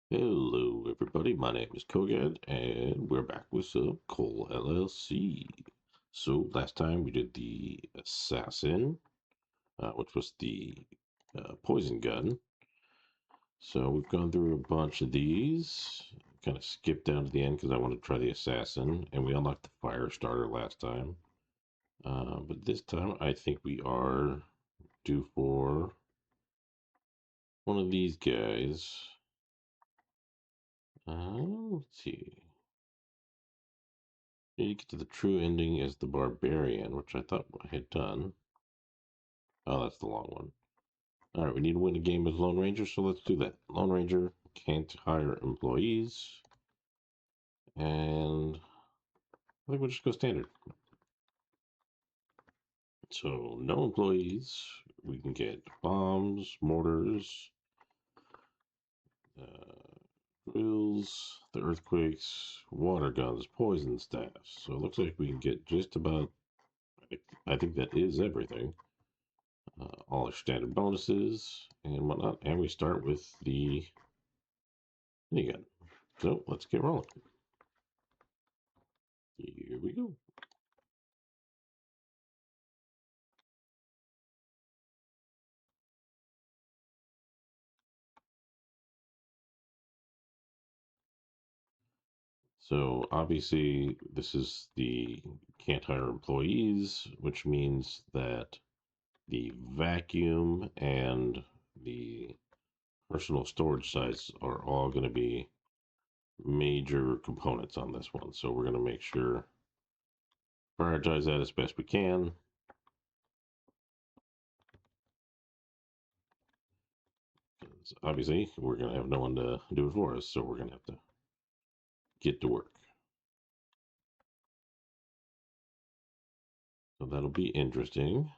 Hello, everybody. My name is Kogad, and we're back with some Coal LLC. So, last time we did the Assassin, which was the poison gun. So, we've gone through a bunch of these. Kind of skipped down to the end because I wanted to try the Assassin, and we unlocked the fire starter last time. But this time, I think we are due for one of these guys. Let's see. You get to the true ending as the barbarian, which I thought I had done. Oh, that's the long one. All right, we need to win a game as Lone Ranger, so let's do that. Lone Ranger can't hire employees, and I think we'll just go standard. So, no employees. We can get bombs, mortars, drills, the earthquakes, water guns, poison staffs. So, it looks like we can get just about, I think that is everything. All our standard bonuses and whatnot. And we start with the minigun. So let's get rolling. Here we go. So obviously this is the can't hire employees, which means that the vacuum and the personal storage sites are all going to be major components on this one. So we're going to make sure prioritize that as best we can. Obviously, we're going to have no one to do it for us, so we're going to have to get to work. So that'll be interesting.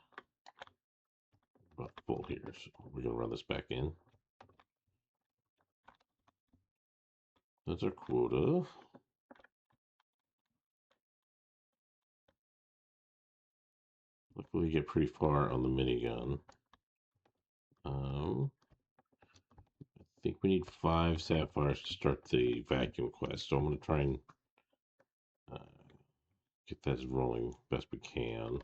About full here, so we're going to run this back in. That's our quota. Luckily, we get pretty far on the minigun. I think we need 5 sapphires to start the vacuum quest, so I'm going to try and uh, get that rolling best we can.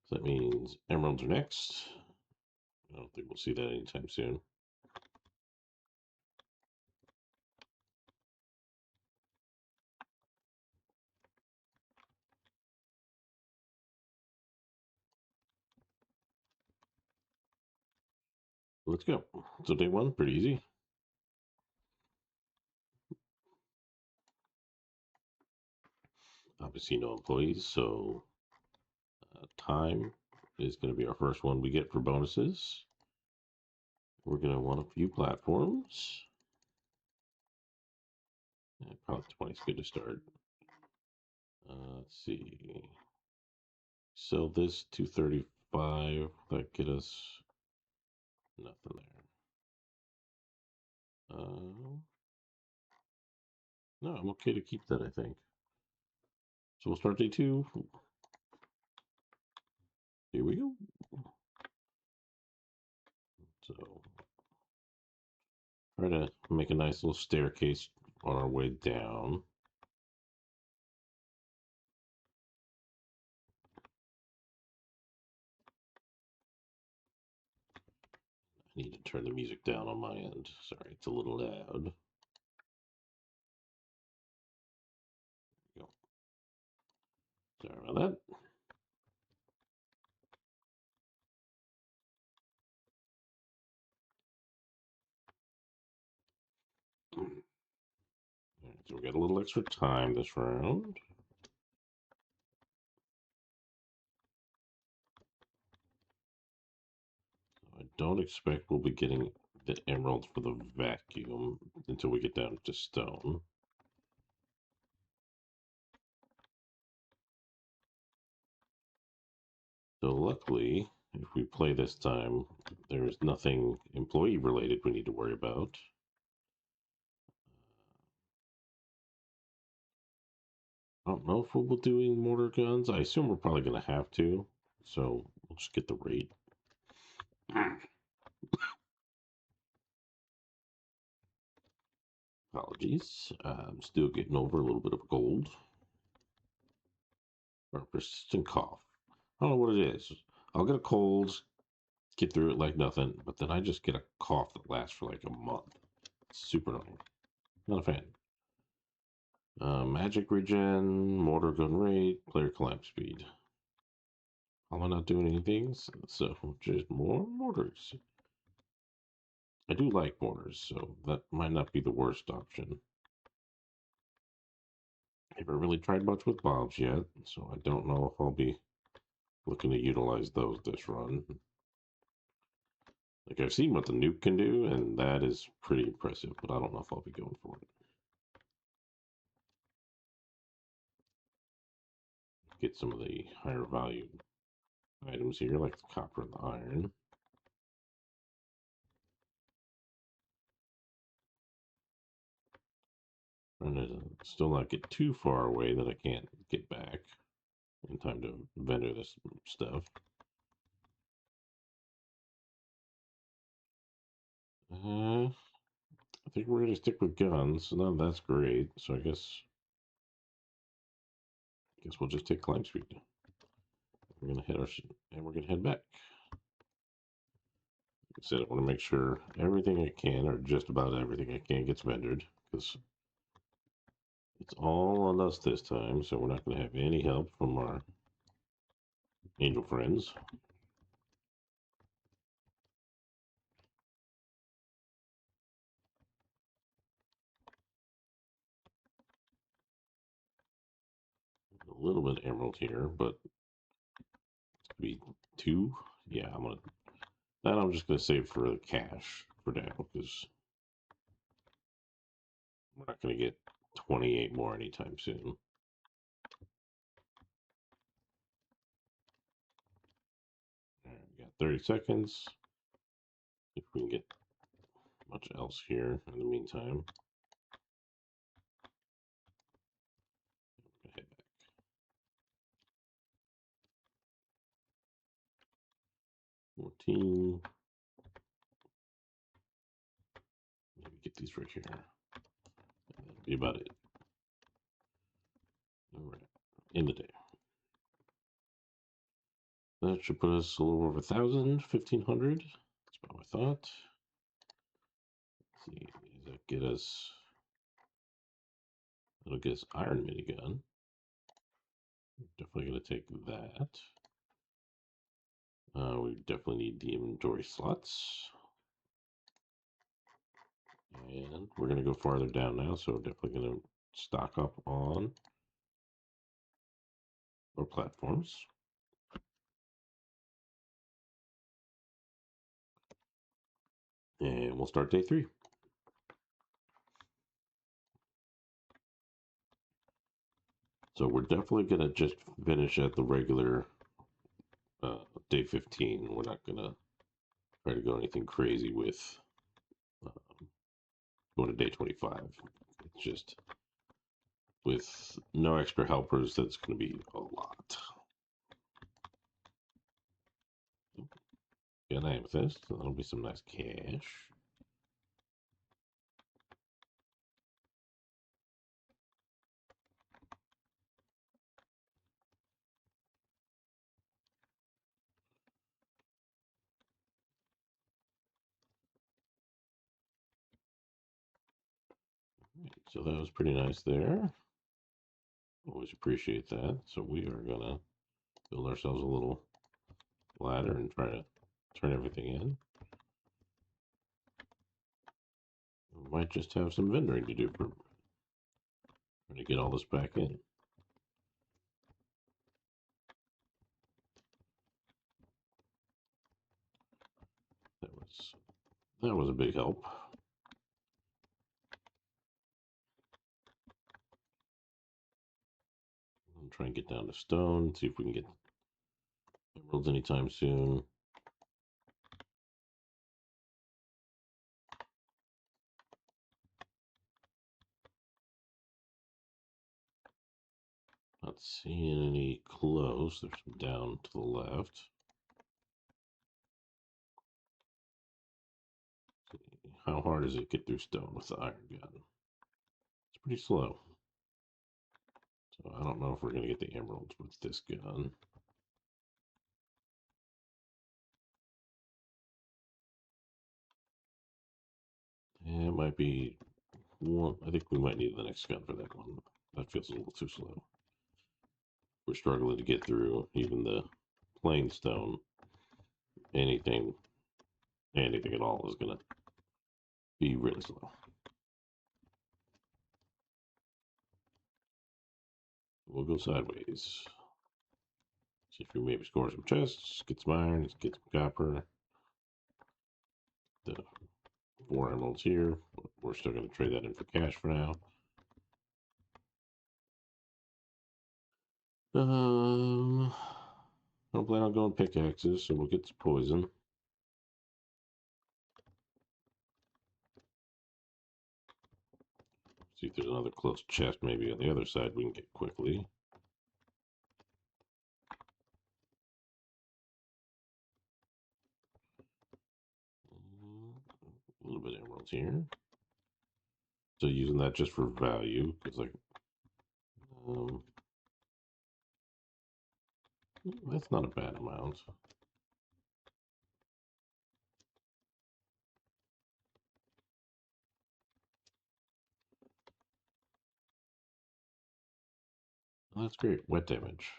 So that means emeralds are next. I don't think we'll see that anytime soon. Let's go. So day 1, pretty easy. Obviously no employees, so time is going to be our first one we get for bonuses. We're going to want a few platforms. Probably 20 is good to start. Let's see. Sell this 235. That get us nothing there. No, I'm okay to keep that, I think. So we'll start day 2. Here we go. So try to make a nice little staircase on our way down. I need to turn the music down on my end. Sorry, it's a little loud. Go. Sorry about that. All right, so we got a little extra time this round. I don't expect we'll be getting the emeralds for the vacuum until we get down to stone. So luckily, if we play this time, there's nothing employee related we need to worry about. I don't know if we'll be doing mortar guns. I assume we're probably going to have to. So we'll just get the rate. Apologies. I'm still getting over a little bit of a cold or a persistent cough. I don't know what it is. I'll get a cold, get through it like nothing, but then I just get a cough that lasts for like a month. It's super annoying. Not a fan. Magic regen, mortar gun rate, player climb speed. I'm not doing anything, so just more mortars. I do like mortars, so that might not be the worst option. I haven't really tried much with bombs yet, so I don't know if I'll be looking to utilize those this run. Like I've seen what the nuke can do, and that is pretty impressive, but I don't know if I'll be going for it. Get some of the higher value items here, like the copper and the iron. Trying to still not get too far away that I can't get back in time to vendor this stuff. I think we're gonna stick with guns, so now that's great. So I guess we'll just take climb speed. We're gonna head and we're gonna head back. Like I said, I want to make sure everything I can, or just about everything I can, gets vendored because it's all on us this time. So we're not gonna have any help from our angel friends. A little bit of emerald here, but it's gonna be two. Yeah, I'm just gonna save for the cash for now because we're not gonna get 28 more anytime soon. All right, we got 30 seconds. If we can get much else here in the meantime. Head back. 14. Maybe get these right here. And that'll be about it. All right. End the day. That should put us a little over 1,000, 1,500. That's about what I thought. Let's see. Does that get us? That'll get us iron minigun. Definitely going to take that. We definitely need the inventory slots. And we're going to go farther down now, so we're definitely going to stock up on our platforms. And we'll start day 3. So we're definitely going to just finish at the regular day 15. We're not going to try to go anything crazy with going to day 25. It's just with no extra helpers, that's going to be a lot. Get an amethyst. So that'll be some nice cash. So that was pretty nice there. Always appreciate that. So we are going to build ourselves a little ladder and try to turn everything in. We might just have some vendoring to do for trying to get all this back in. That was a big help. I'm trying to get down to stone, see if we can get emeralds anytime soon. Not seeing any close. There's some down to the left. How hard does it get through stone with the iron gun? pretty slow. So I don't know if we're going to get the emeralds with this gun. Yeah, it might be one. I think we might need the next gun for that one. That feels a little too slow. We're struggling to get through even the plain stone. Anything at all is going to be really slow. We'll go sideways. See if we maybe score some chests, get some iron, get some copper. The 4 emeralds here. We're still going to trade that in for cash for now. I don't plan on going pickaxes, so we'll get some poison. See if there's another close chest maybe on the other side we can get quickly. A little bit of emeralds here. So using that just for value, because like, that's not a bad amount. Well, that's great. Wet damage.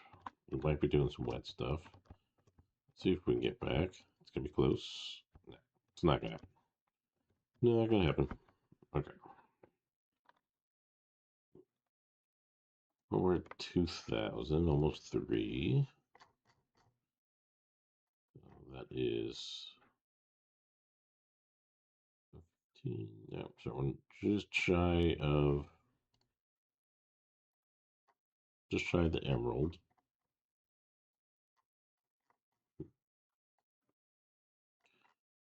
We might be doing some wet stuff. Let's see if we can get back. It's gonna be close. No, it's not gonna happen. Not gonna happen. Okay. Well, we're at 2,000, almost 3. That is 15. No, so we're just shy of the emerald.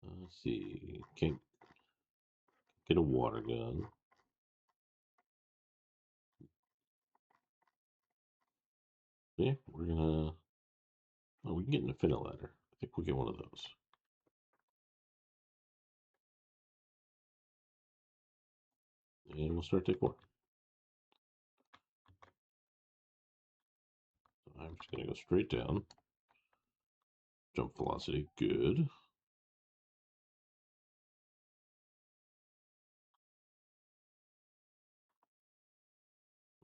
Let's see. Can't get a water gun. Yeah, we're gonna. Oh, we can get an infinite ladder. I think we'll get one of those. And we'll start take one. So I'm just gonna go straight down. Jump velocity, good.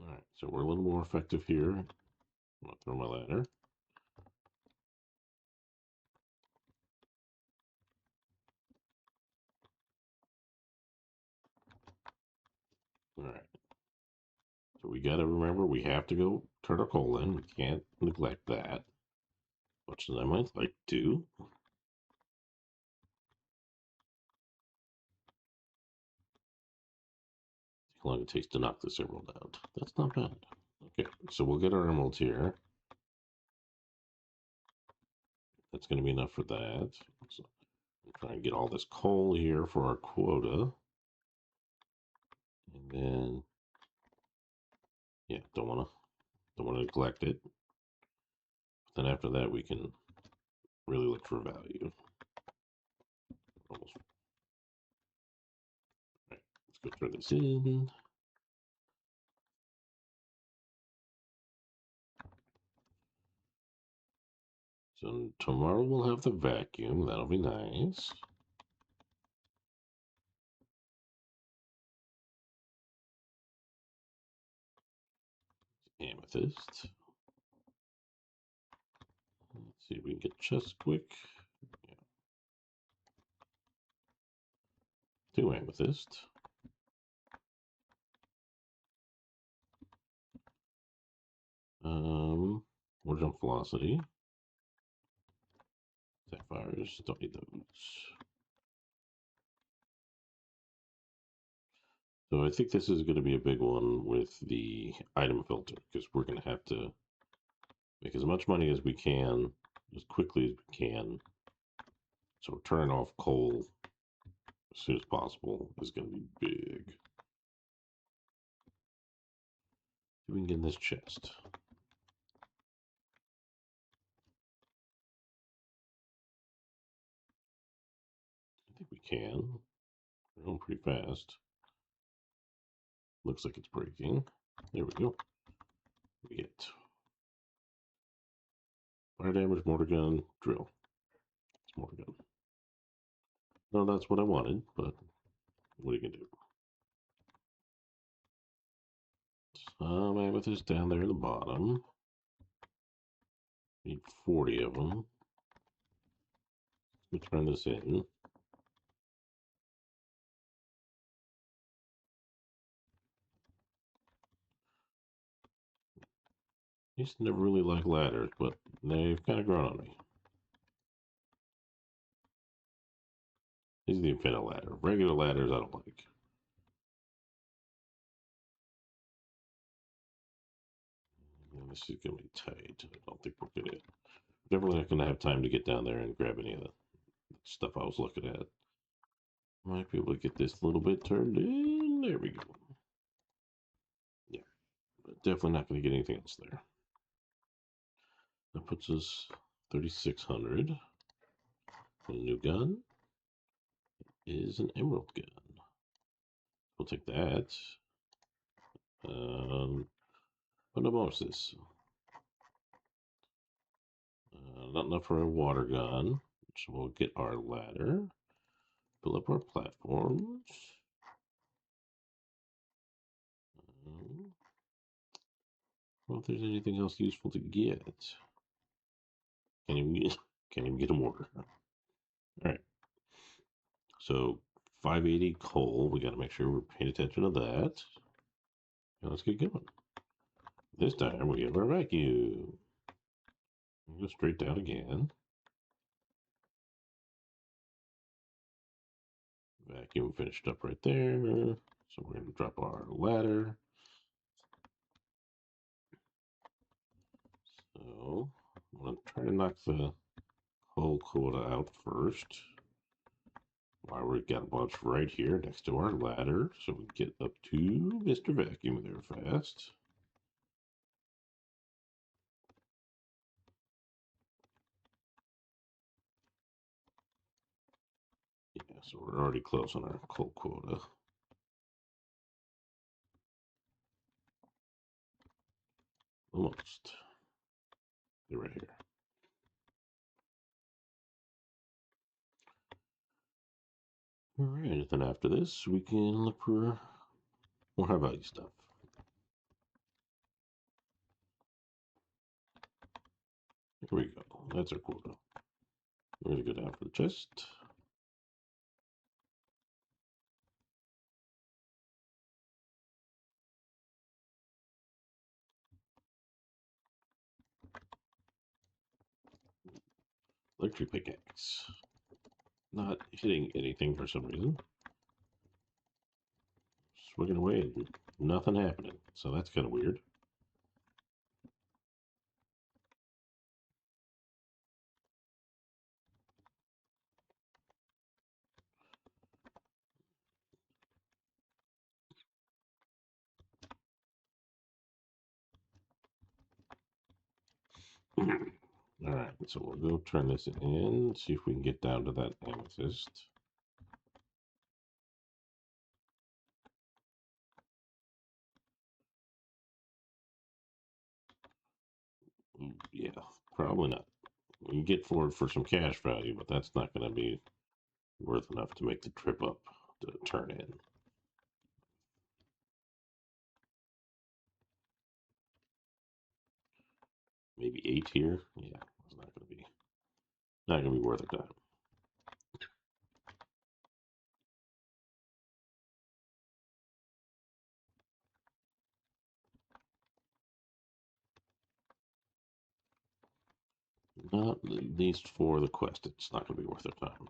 Alright, so we're a little more effective here. I'm gonna throw my ladder. Alright. So we gotta remember we have to go turn our coal in. We can't neglect that. Much as I might like to. How long it takes to knock this emerald out. That's not bad. Okay, so we'll get our emeralds here. That's going to be enough for that. So we'll try and get all this coal here for our quota. And then, yeah, don't want to neglect it. But then after that, we can really look for value. Almost. All right, let's go throw this in. So tomorrow we'll have the vacuum. That'll be nice. Amethyst. Let's see if we can get chests quick. Yeah. 2 amethyst. More jump velocity. Sapphires, don't need those. So I think this is going to be a big one with the item filter because we're going to have to make as much money as we can as quickly as we can. So turning off coal as soon as possible is going to be big. See if we can get in this chest. I think we can. We're going pretty fast. Looks like it's breaking. There we go. We get fire damage, mortar gun, drill. It's mortar gun. No, that's what I wanted, but what are you gonna do? Some amethyst down there in the bottom. Need 40 of them. Let me turn this in. I used to never really like ladders, but they've kind of grown on me. These are the infinite ladder. Regular ladders I don't like. And this is going to be tight. I don't think we're going to... Definitely not going to have time to get down there and grab any of the stuff I was looking at. Might be able to get this a little bit turned in. There we go. Yeah, but definitely not going to get anything else there. That puts us 3,600. A new gun is an emerald gun. We'll take that. What about this? Not enough for a water gun, so we'll get our ladder. Fill up our platforms. Well, if there's anything else useful to get. Can't even get a mortar. Alright. So 580 coal. We gotta make sure we're paying attention to that. And let's get going. This time we have our vacuum. Go straight down again. Vacuum finished up right there. So we're gonna drop our ladder. So I'm gonna try to knock the coal quota out first. While we've got a bunch right here next to our ladder, so we get up to Mr. Vacuum there fast. Yeah, so we're already close on our coal quota. Almost. They're right here. Alright, and then after this, we can look for more high value stuff. Here we go. That's our quota. We're going to go down for the chest. Electric pickaxe. Not hitting anything for some reason. Swinging away and nothing happening. So that's kind of weird. Alright, so we'll go turn this in, see if we can get down to that amethyst. Yeah, probably not. We can get forward for some cash value, but that's not going to be worth enough to make the trip up to turn in. Maybe 8 here. Yeah, it's not gonna be worth our time. Not at least for the quest. It's not gonna be worth our time.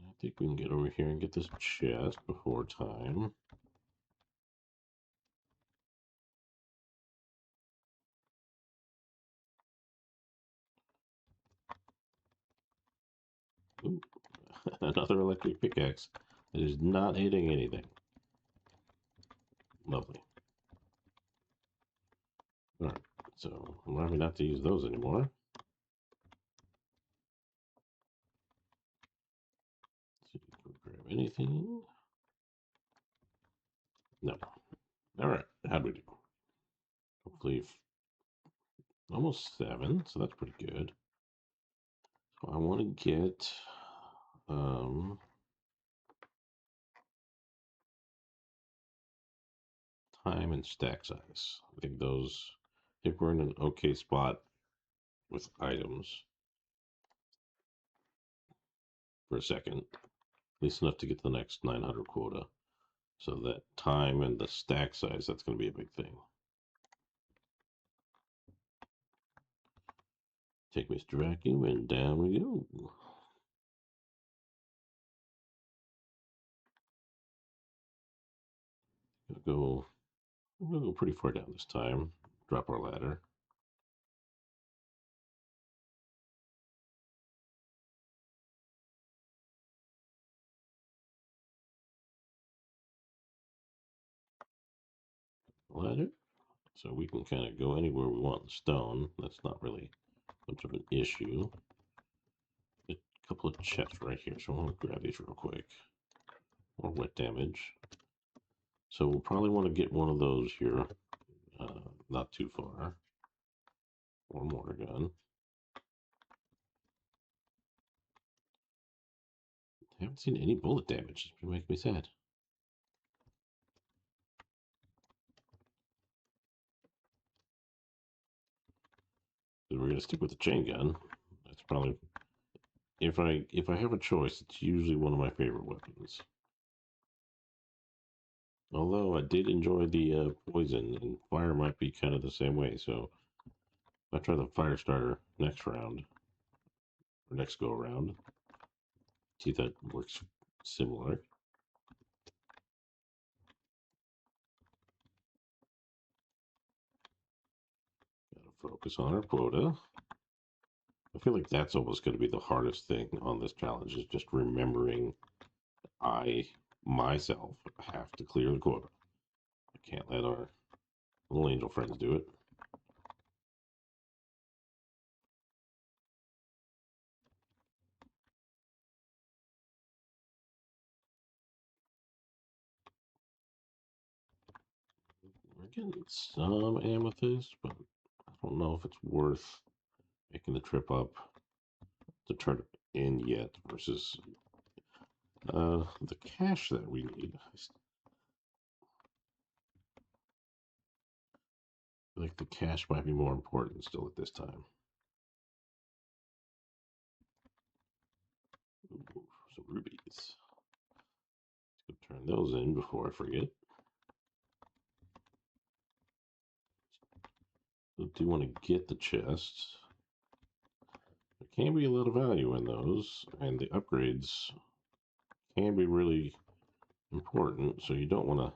I think we can get over here and get this chest before time. Ooh, another electric pickaxe. It is not hitting anything. Lovely. Alright, so remind me not to use those anymore. anything? No. All right. How'd we do? Hopefully, almost 7. So that's pretty good. So I want to get time and stack size. I think we're in an okay spot with items for a second, at least enough to get to the next 900 quota. So that time and the stack size, that's going to be a big thing. Take Mr. Vacuum and down we go. We'll go pretty far down this time. Drop our ladder. Ladder. So we can kind of go anywhere we want in stone. That's not really much of an issue. A couple of chests right here, so I'm going to grab these real quick. More wet damage. So we'll probably want to get one of those here, not too far. Or mortar gun. I haven't seen any bullet damage. It's gonna make me sad. We're gonna stick with the chain gun. That's probably if I have a choice, it's usually one of my favorite weapons. Although I did enjoy the poison, and fire might be kind of the same way. So I'll try the fire starter next round or next go around. See if that works similar. Gotta focus on our quota. I feel like that's almost going to be the hardest thing on this challenge is just remembering I myself have to clear the quota. I can't let our little angel friends do it. We're getting some amethyst, but I don't know if it's worth making the trip up to turn it in yet versus the cash that we need. I feel like the cash might be more important still at this time. Ooh, some rubies. Let's go turn those in before I forget. I do want to get the chests. There can be a lot of value in those, and the upgrades can be really important, so you don't want to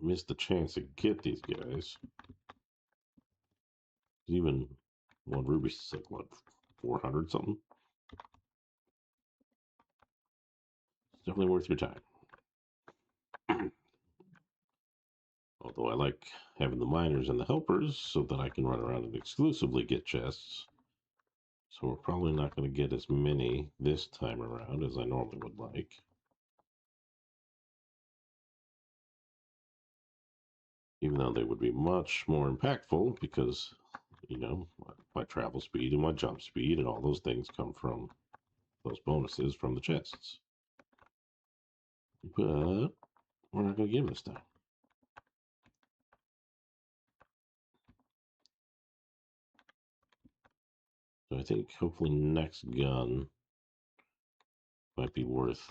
miss the chance to get these guys. Even one ruby is like what, 400 something? It's definitely worth your time. Although I like having the miners and the helpers so that I can run around and exclusively get chests. So we're probably not going to get as many this time around as I normally would like. Even though they would be much more impactful because, you know, my travel speed and my jump speed and all those things come from those bonuses from the chests. But we're not going to get them this time. So I think hopefully next gun might be worth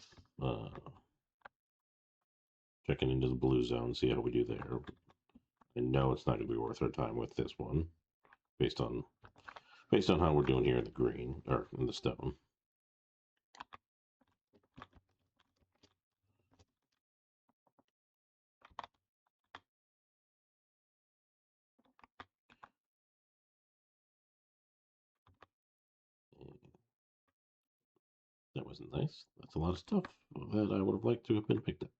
checking into the blue zone, see how we do there. I know it's not going to be worth our time with this one, based on how we're doing here in the green or in the stone. That wasn't nice. That's a lot of stuff that I would have liked to have been picked up.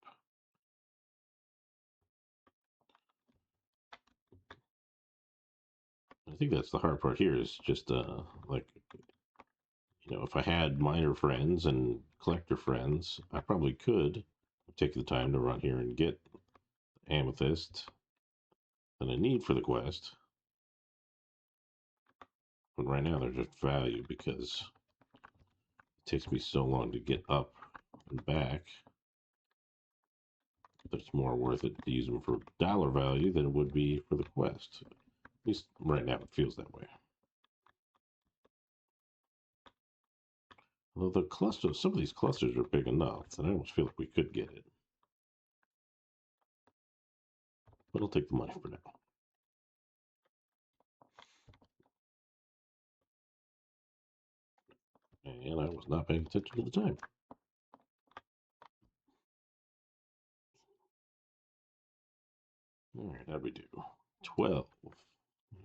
I think that's the hard part here is just like, if I had miner friends and collector friends, I probably could take the time to run here and get amethyst that I need for the quest. But right now they're just value because it takes me so long to get up and back that it's more worth it to use them for dollar value than it would be for the quest. At least right now it feels that way. Although the clusters, some of these clusters are big enough that I almost feel like we could get it. But I'll take the money for now. And I was not paying attention to the time. All right, how'd we do? 12. All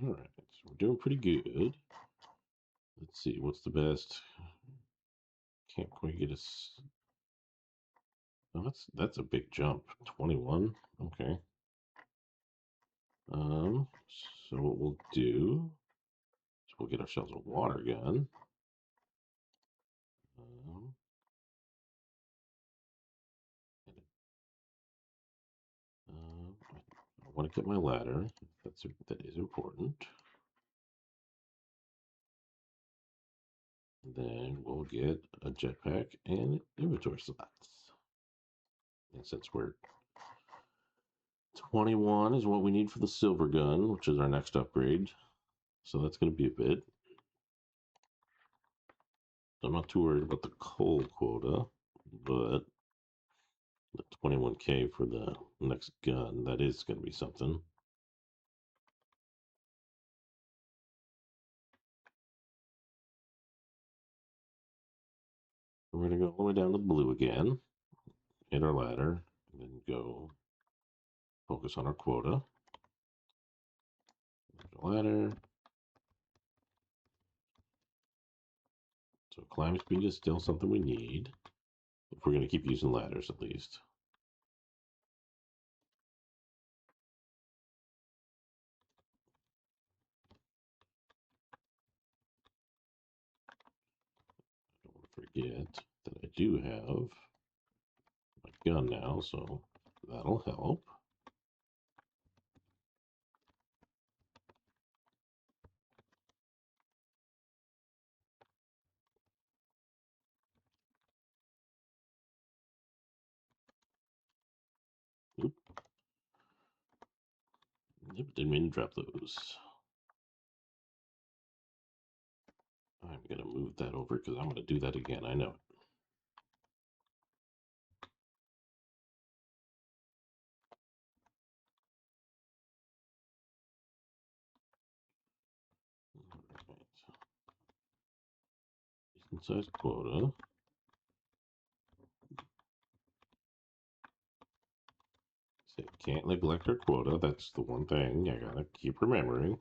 right, so we're doing pretty good. Let's see, what's the best? Can't quite get us. Oh, that's a big jump. 21. Okay. So what we'll do is we'll get ourselves a water gun. Um, I want to get my ladder. That is important. Then we'll get a jetpack and inventory slots. And since we're 21 is what we need for the silver gun, which is our next upgrade. So that's going to be a bit. I'm not too worried about the coal quota, but the 21K for the next gun, that is going to be something. We're going to go all the way down to blue again, hit our ladder, and then go focus on our quota. Ladder. So climb speed is still something we need, if we're going to keep using ladders at least. I don't want to forget that I do have my gun now, so that'll help. Oop. Yep, didn't mean to drop those. I'm going to move that over because I'm going to do that again. I know it. All right. Decent size quota. So can't neglect our quota. That's the one thing I got to keep remembering.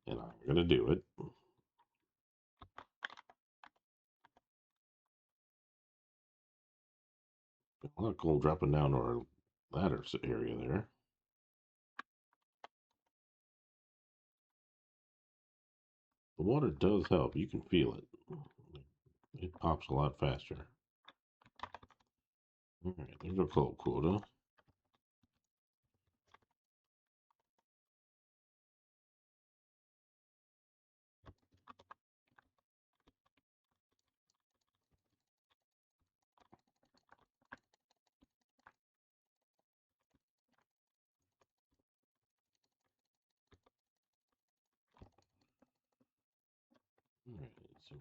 And I'm going to do it. A lot of coal dropping down to our ladder area there. The water does help. You can feel it. It pops a lot faster. All right, there's our coal quota. All right, so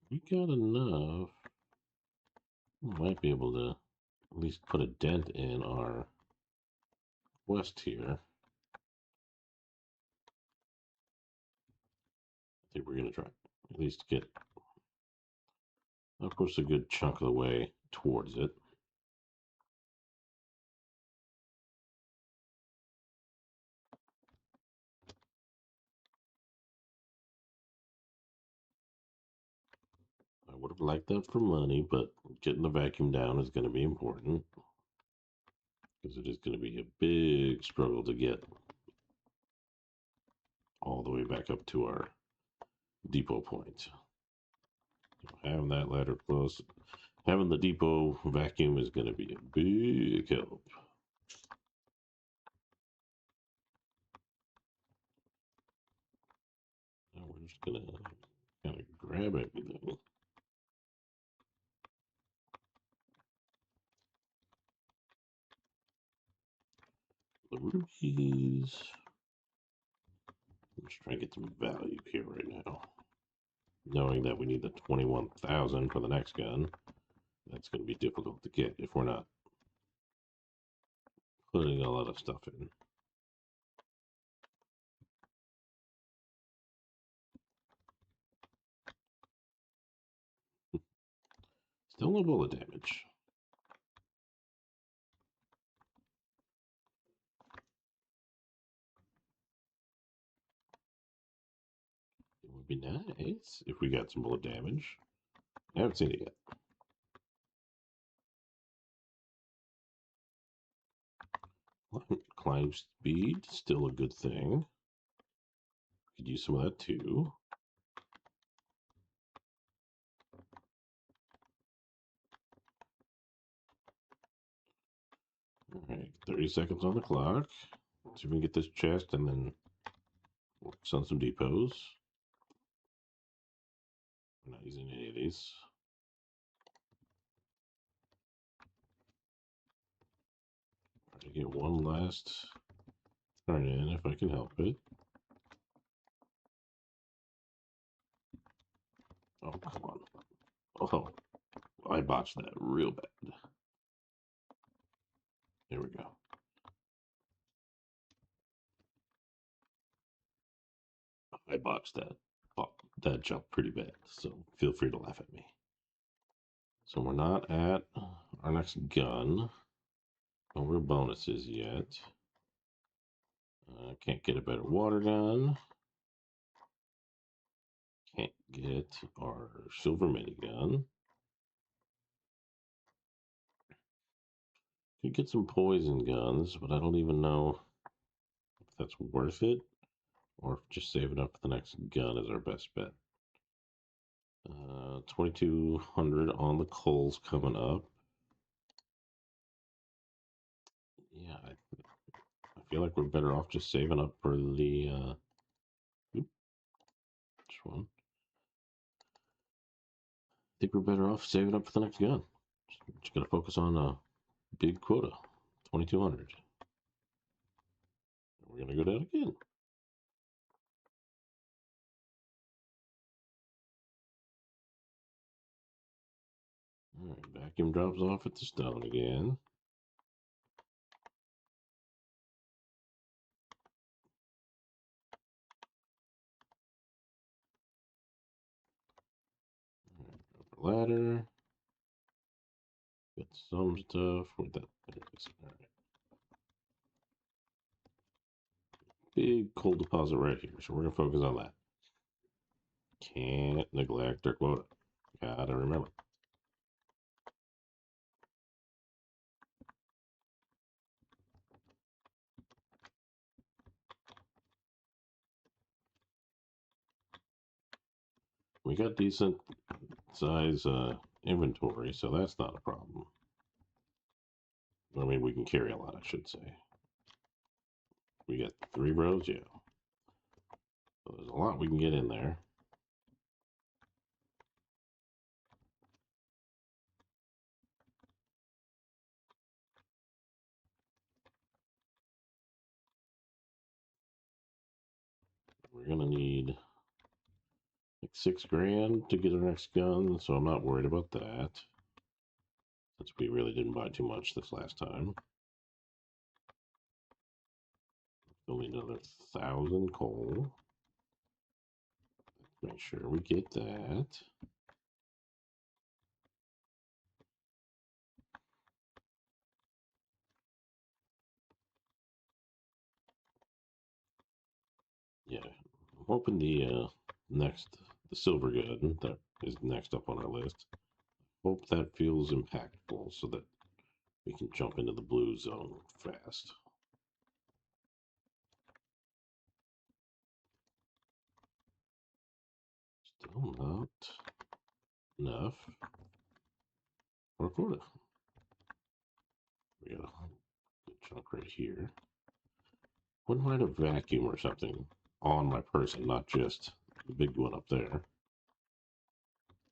we got enough. We might be able to at least put a dent in our west here. I think we're gonna try at least get, of course, a good chunk of the way towards it. I would have liked that for money, but getting the vacuum down is going to be important because it is going to be a big struggle to get all the way back up to our depot point. Having that ladder close, having the depot vacuum is going to be a big help. Now we're just going to kind of grab everything. The rupees. I'm just trying to get some value here right now. Knowing that we need the 21,000 for the next gun, that's going to be difficult to get if we're not putting a lot of stuff in. Still no bullet damage. It would be nice if we got some bullet damage. I haven't seen it yet. Climb speed, still a good thing. Could use some of that too. Alright, 30 seconds on the clock. Let's see if we can get this chest and then works on some depots. We're not using any of these. Try to get one last turn in if I can help it. Oh, come on. Oh, I botched that real bad. There we go. I botched that. That jump pretty bad, so feel free to laugh at me. So we're not at our next gun. No real bonuses yet. Can't get a better water gun. Can't get our silver minigun. Could get some poison guns, but I don't even know if that's worth it or if just saving up for the next gun is our best bet. 2,200 on the coals coming up. Yeah, I feel like we're better off just saving up for the which one? I think we're better off saving up for the next gun. Just gotta focus on a big quota, 2,200. We're gonna go down again. All right, vacuum drops off at the stone again. All right, upper ladder. Got some stuff. Where'd that? There it is. All right. Big coal deposit right here, so we're gonna focus on that. Can't neglect our quota. Gotta remember. We got decent size inventory, so that's not a problem. I mean, we can carry a lot, I should say. We got 3 rows, yeah. So there's a lot we can get in there. We're gonna need like 6 grand to get our next gun, so I'm not worried about that. Since we really didn't buy too much this last time. Only another 1,000 coal. Make sure we get that. Yeah, I'm hoping the silver gun that is next up on our list. Hope that feels impactful so that we can jump into the blue zone fast. Still not enough for a quota. We got a good chunk right here. Wouldn't mind a vacuum or something on my person, not just the big one up there.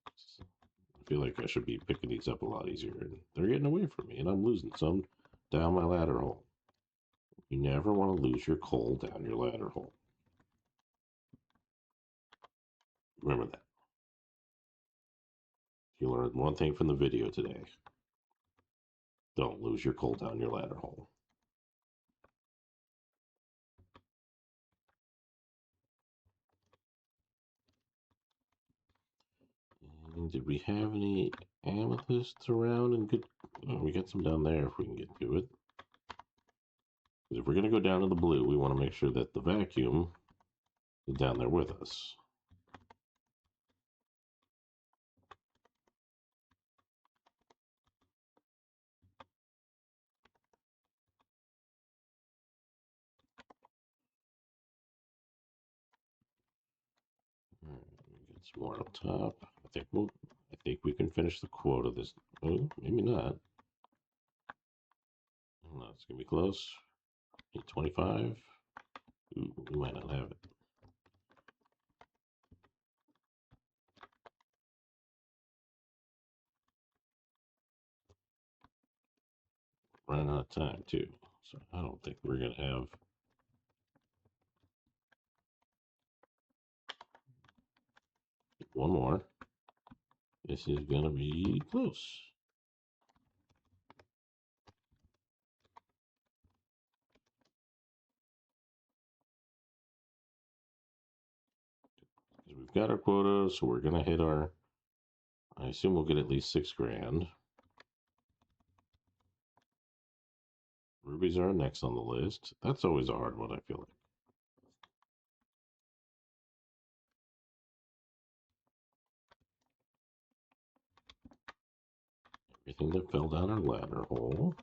I feel like I should be picking these up a lot easier. And they're getting away from me, and I'm losing some down my ladder hole. You never want to lose your coal down your ladder hole. Remember that. You learned one thing from the video today. Don't lose your coal down your ladder hole. And did we have any amethysts around? And good, oh, we got some down there if we can get to it. If we're going to go down to the blue, we want to make sure that the vacuum is down there with us. All right, we got some more up top. I think we can finish the quota this. Oh, maybe not. No, it's gonna be close. 25. Ooh, we might not have it. Running out of time too, so I don't think we're gonna have. One more. This is gonna be close. We've got our quota, so we're gonna hit our. I assume we'll get at least 6 grand. Rubies are next on the list. That's always a hard one, I feel like. Everything that fell down our ladder hole.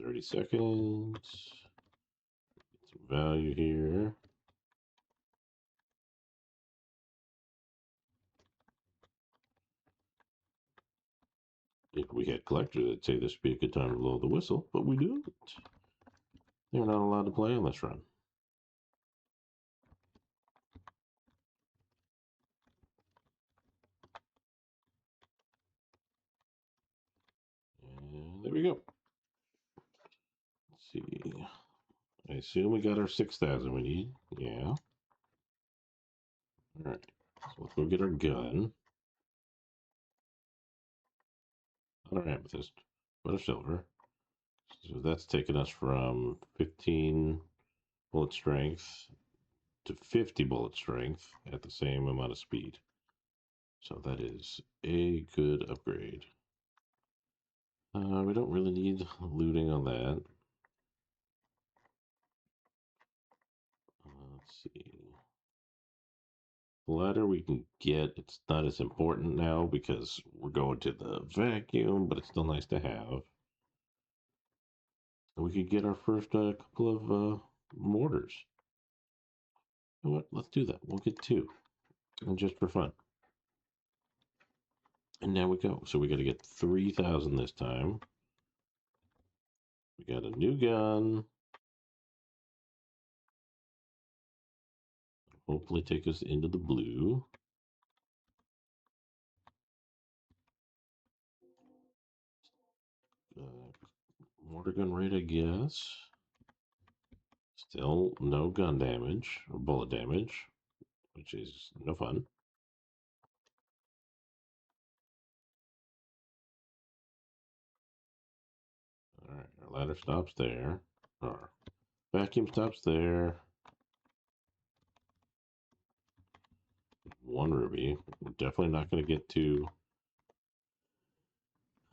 $30. Get some value here. If we had collectors, I'd say this would be a good time to blow the whistle, but we don't. They're not allowed to play on this run. And there we go. Let's see. I assume we got our 6,000 we need. Yeah. All right. So let's go get our gun. Not our amethyst, but a silver. So that's taken us from 15 bullet strength to 50 bullet strength at the same amount of speed. So that is a good upgrade. We don't really need looting on that. Let's see. The ladder we can get, it's not as important now because we're going to the vacuum, but it's still nice to have. And we could get our first couple of mortars. You know what? Let's do that. We'll get 2, and just for fun. And now we go. So we got to get 3,000 this time. We got a new gun. Hopefully take us into the blue. Mortar gun rate, I guess. Still no gun damage or bullet damage, which is no fun. All right, our ladder stops there. Our vacuum stops there. 1 ruby. We're definitely not going to get to.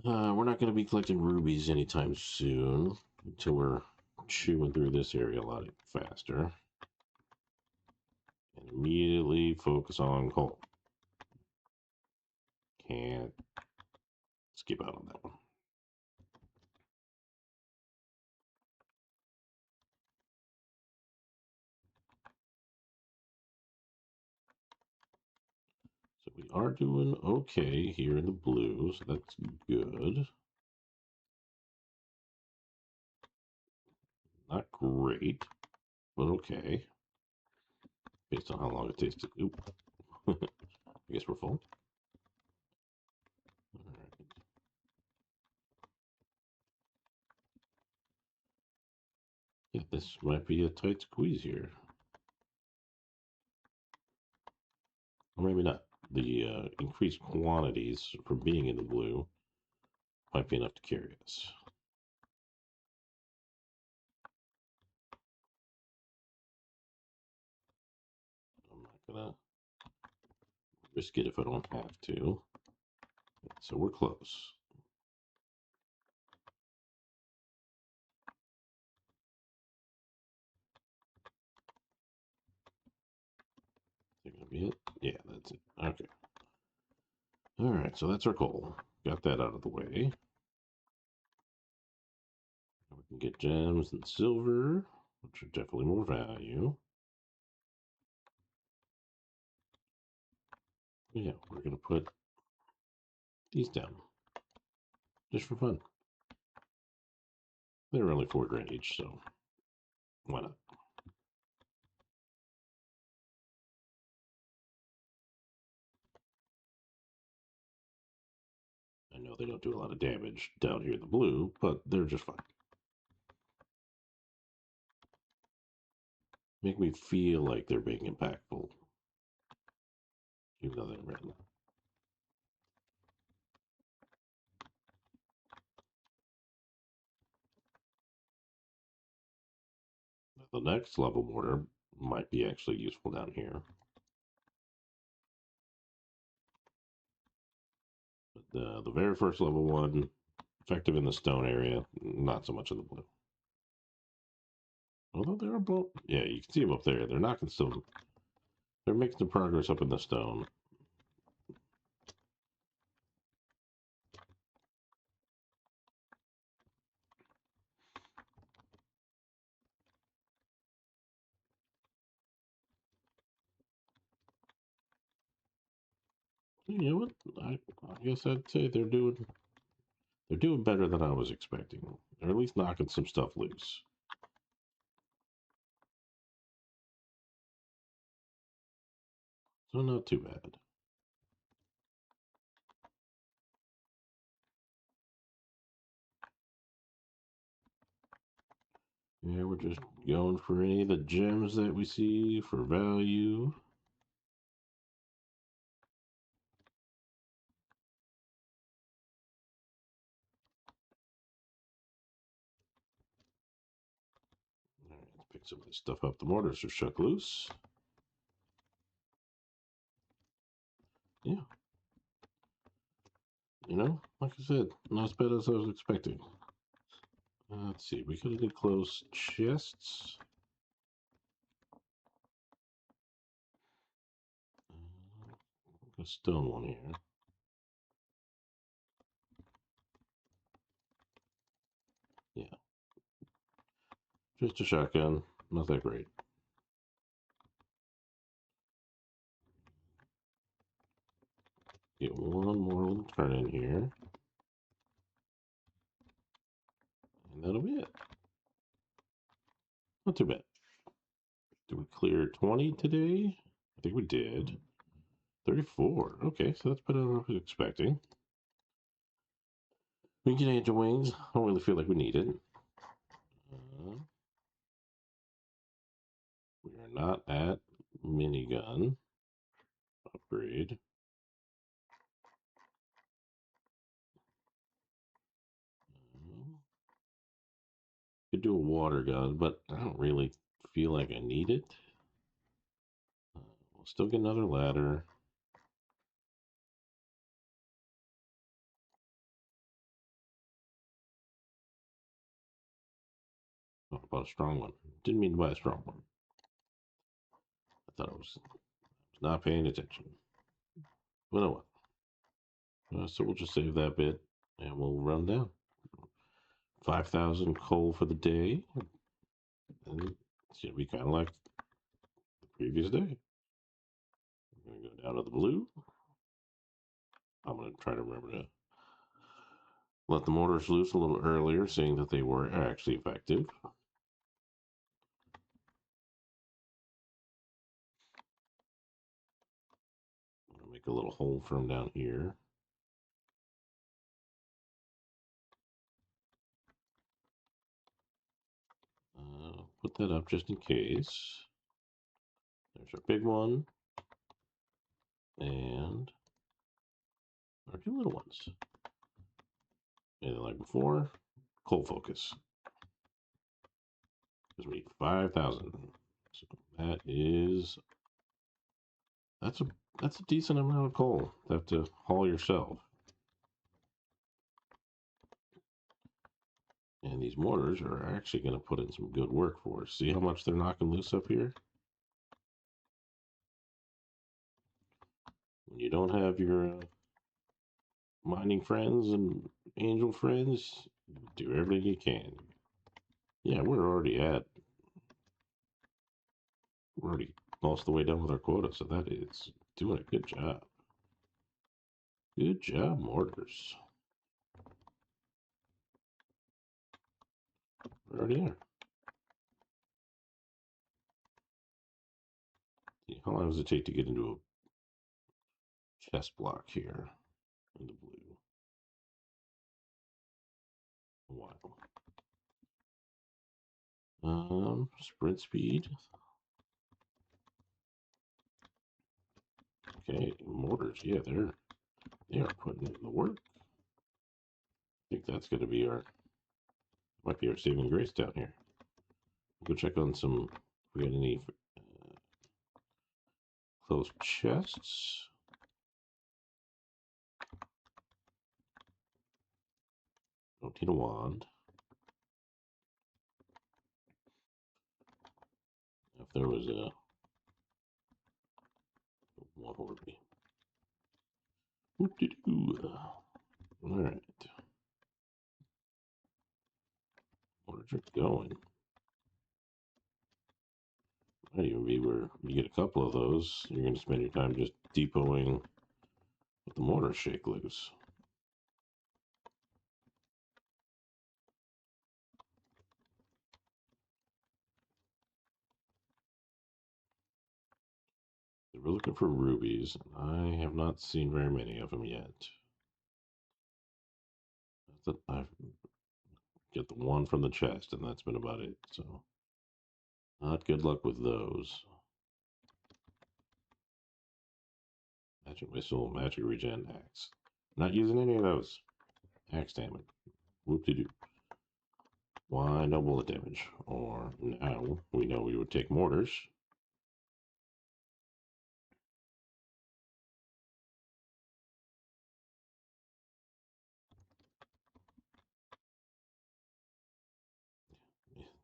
We're not going to be collecting rubies anytime soon until we're chewing through this area a lot faster. And immediately focus on coal. Can't skip out on that one. are doing okay here in the blue, so that's good. Not great, but okay. Based on how long it takes to. Oop. I guess we're full. All right. Yeah, this might be a tight squeeze here. Or maybe not. The increased quantities from being in the blue might be enough to carry us. I'm not gonna risk it if I don't have to. So we're close. Is that gonna be it? Yeah, that's it. Okay. All right, so that's our goal. Got that out of the way. We can get gems and silver, which are definitely more value. Yeah, we're gonna put these down just for fun. They're only 4 grand each, so why not? I know they don't do a lot of damage down here in the blue, but they're just fine. Make me feel like they're being impactful, even though they're red. The next level mortar might be actually useful down here. But the very first level one, effective in the stone area, not so much in the blue. Although they're both, yeah, you can see them up there. They're knocking some, they're making some progress up in the stone. You know what? I guess I'd say they're doing better than I was expecting. They're at least knocking some stuff loose. So not too bad. Yeah, we're just going for any of the gems that we see for value. All right, let's pick some of this stuff up. The mortars are shook loose. Yeah, like I said, not as bad as I was expecting. Let's see, we could have did close chests. A stone one here. Yeah, just a shotgun. Not that great. Get one more little turn in here. And that'll be it. Not too bad. Did we clear 20 today? I think we did. 34. Okay, so that's better than I was expecting. We can get angel wings. I don't really feel like we need it. We are not at minigun upgrade. Could do a water gun, but I don't really feel like I need it. We'll still get another ladder. Oh, I bought a strong one. Didn't mean to buy a strong one. I thought I was not paying attention. But oh well. So we'll just save that bit and we'll run down. 5,000 coal for the day. And it's going to be kind of like the previous day. I'm going to go down to the blue. I'm going to try to remember to let the motors loose a little earlier, seeing that they were actually effective. I'm going to make a little hole for them down here. Put that up just in case. There's our big one. And our two little ones. And like before, coal focus. Because we need 5,000. So that's a decent amount of coal to have to haul yourself. And these mortars are actually going to put in some good work for us. See how much they're knocking loose up here? When you don't have your mining friends and angel friends, do everything you can. Yeah, we're already most of the way done with our quota, so that is doing a good job. Good job, mortars. We're already there. See, how long does it take to get into a chest block here in the blue? A while. Sprint speed. Okay, mortars. Yeah, they are putting in the work. I think that's going to be might be our saving grace down here. We'll go check on some. If we got any closed chests. Don't need a wand. If there was a one Horby. All right. Where's it going? Might even be where you get a couple of those. You're going to spend your time just depoting with the mortar shake loose. We're looking for rubies. I have not seen very many of them yet. I get the one from the chest, and that's been about it. So, not good luck with those. Magic missile, magic regen, axe. Not using any of those. Axe damage. Whoop de doo. Why no bullet damage? Or now we know we would take mortars.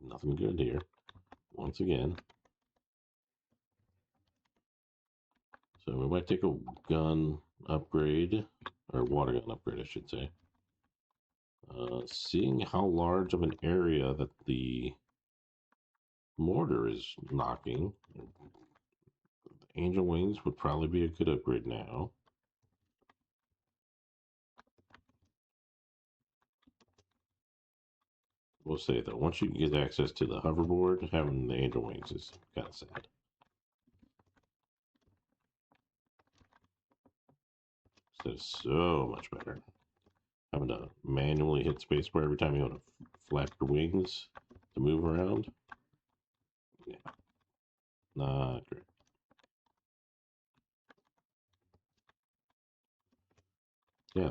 Nothing good here. Once again. So we might take a gun upgrade, or water gun upgrade, I should say. Seeing how large of an area that the mortar is knocking, Angel Wings would probably be a good upgrade now. We'll say though, once you get access to the hoverboard, having the Angel Wings is kind of sad. That is so much better. Having to manually hit spacebar every time you want to flap your wings to move around. Yeah, not great. Yeah,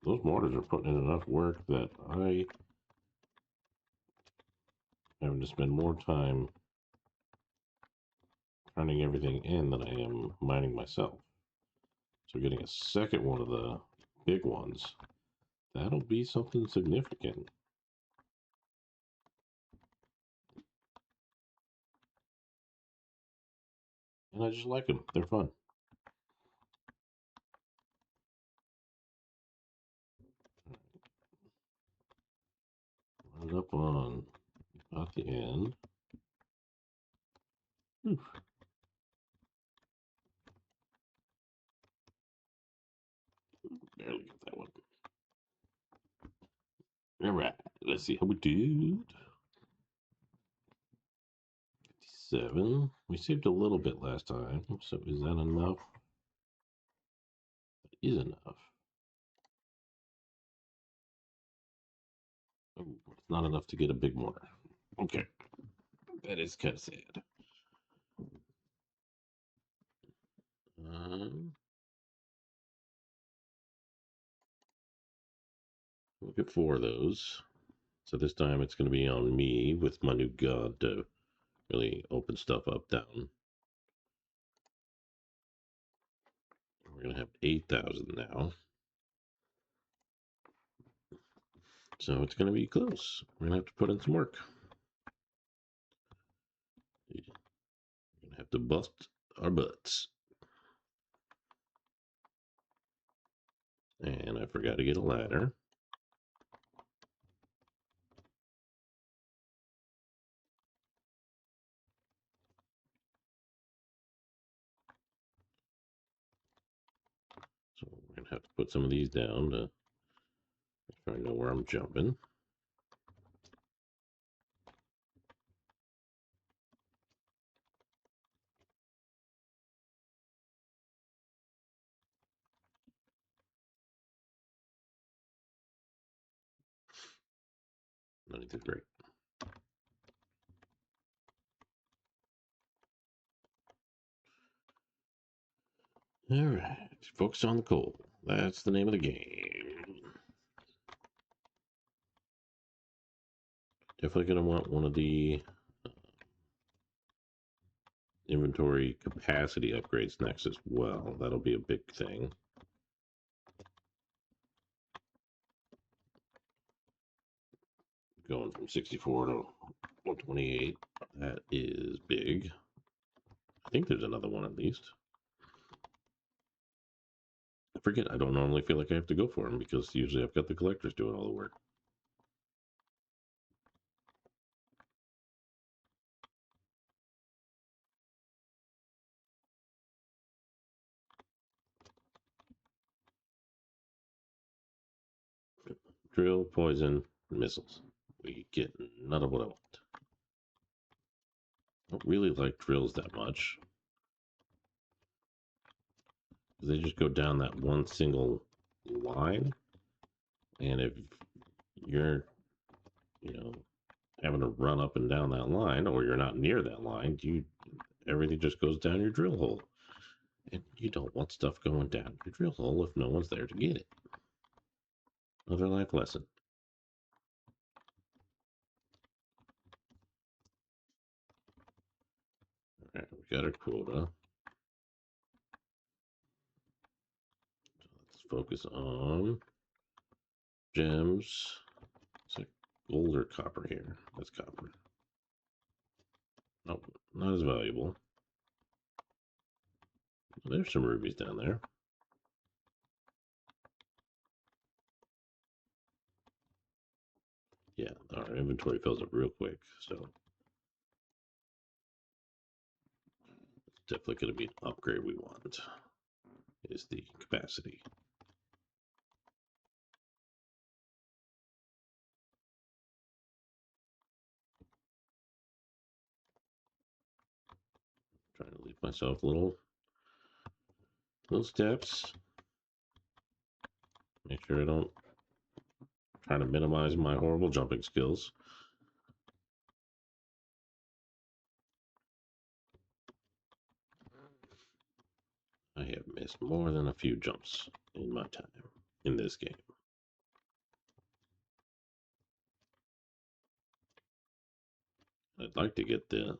those mortars are putting in enough work that I having to spend more time turning everything in than I am mining myself. So getting a second one of the big ones, that'll be something significant. And I just like them. They're fun. Run it up on about the end. Oof. Barely got that one. All right, let's see how we did. 57. We saved a little bit last time, so is that enough? That is enough. Oh, it's not enough to get a big mortar. Okay, that is kind of sad. We'll get 4 of those. So this time it's going to be on me with my new gun to really open stuff up down. We're going to have 8,000 now. So it's going to be close. We're going to have to put in some work. We're going to have to bust our butts. And I forgot to get a ladder. So we're going to have to put some of these down to make sure I know where I'm jumping. Anything great. All right, focus on the coal. That's the name of the game. Definitely going to want one of the inventory capacity upgrades next as well. That'll be a big thing. Going from 64 to 128. That is big. I think there's another one at least. I forget. I don't normally feel like I have to go for them because usually I've got the collectors doing all the work. Drill, poison, missiles. We get none of what I want. I don't really like drills that much. They just go down that one single line. And if you're, having to run up and down that line, or you're not near that line, everything just goes down your drill hole. And you don't want stuff going down your drill hole if no one's there to get it. Another life lesson. Alright, we got our quota. So let's focus on gems. It's like gold or copper here. That's copper. Nope, not as valuable. There's some rubies down there. Yeah, our inventory fills up real quick, so it's definitely going to be an upgrade we want, is the capacity. Trying to leave myself little steps. Make sure I don't try to minimize my horrible jumping skills. I have missed more than a few jumps in my time in this game. I'd like to get the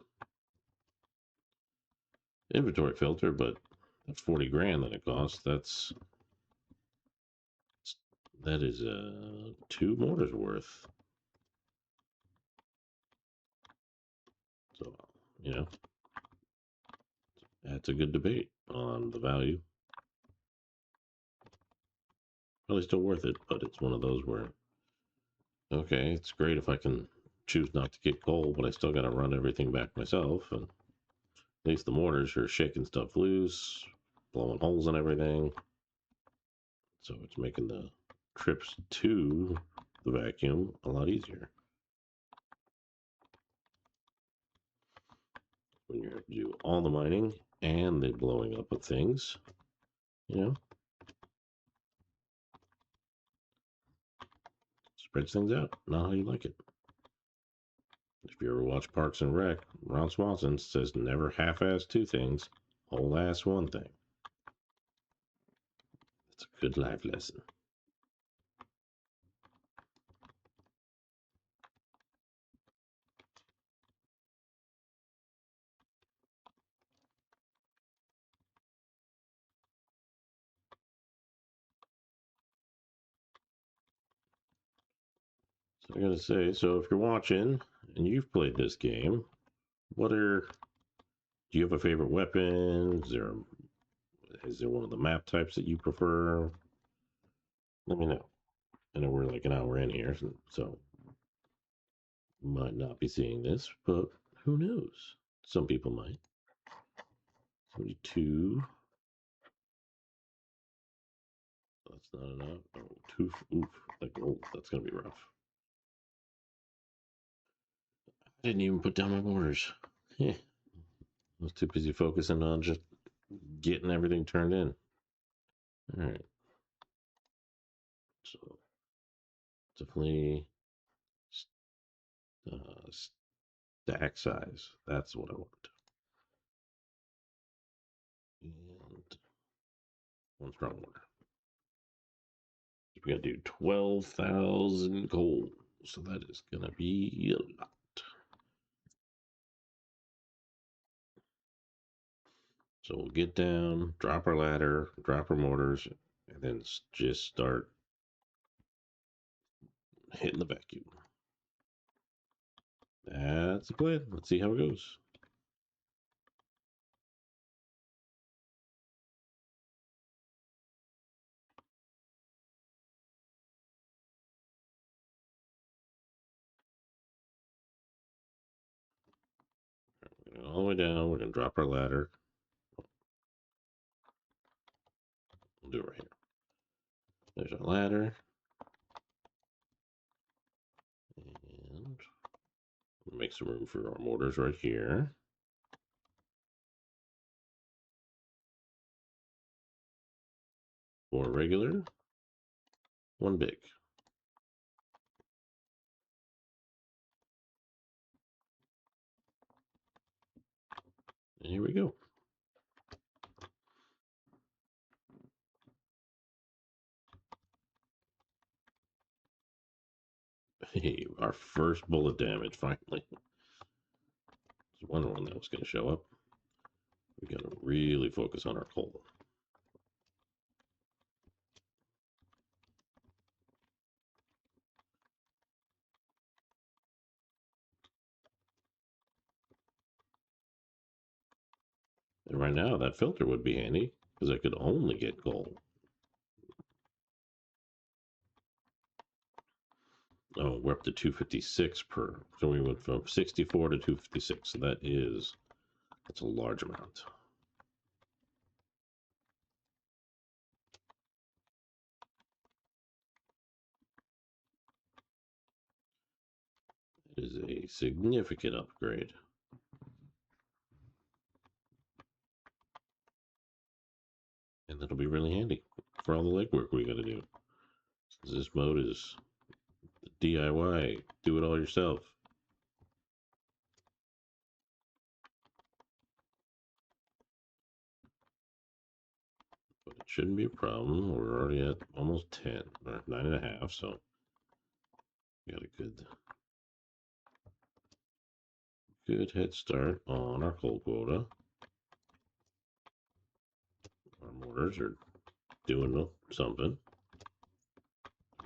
inventory filter, but that's 40 grand that it costs. That is 2 mortars worth. So, that's a good debate on the value. Probably still worth it, but it's one of those where, okay, it's great if I can choose not to get coal, but I still got to run everything back myself. And at least the mortars are shaking stuff loose, blowing holes in everything. So it's making the trips to the vacuum a lot easier. When you have to do all the mining and the blowing up of things, you know, spreads things out. Not how you like it. If you ever watch Parks and Rec, Ron Swanson says never half-ass two things, whole-ass one thing. It's a good life lesson. So I gotta say, so if you're watching and you've played this game, do you have a favorite weapon? Is there one of the map types that you prefer? Let me know. I know we're like an hour in here, so might not be seeing this, but who knows? Some people might. 72. That's not enough. Oh, two. Oof. Like, oh, that's gonna be rough. I didn't even put down my mortars. I was too busy focusing on just getting everything turned in. All right. So definitely stack size. That's what I want. And one strong mortar. We got to do 12,000 coal. So that is going to be a lot. So we'll get down, drop our ladder, drop our mortars, and then just start hitting the vacuum. That's the plan. Let's see how it goes. All the way down, we're going to drop our ladder. We'll do it right here. There's our ladder. And make some room for our mortars right here. Four regular, one big. And here we go. Hey, our first bullet damage, finally. There's one that was going to show up. We got to really focus on our coal. And right now, that filter would be handy because I could only get coal. Oh, we're up to 256 per. So we went from 64 to 256. So that's a large amount. It is a significant upgrade. And that'll be really handy for all the legwork we got to do. Since this mode is DIY, do it all yourself. But it shouldn't be a problem. We're already at almost 10, or 9.5, so we got a good head start on our coal quota. Our mortars are doing something.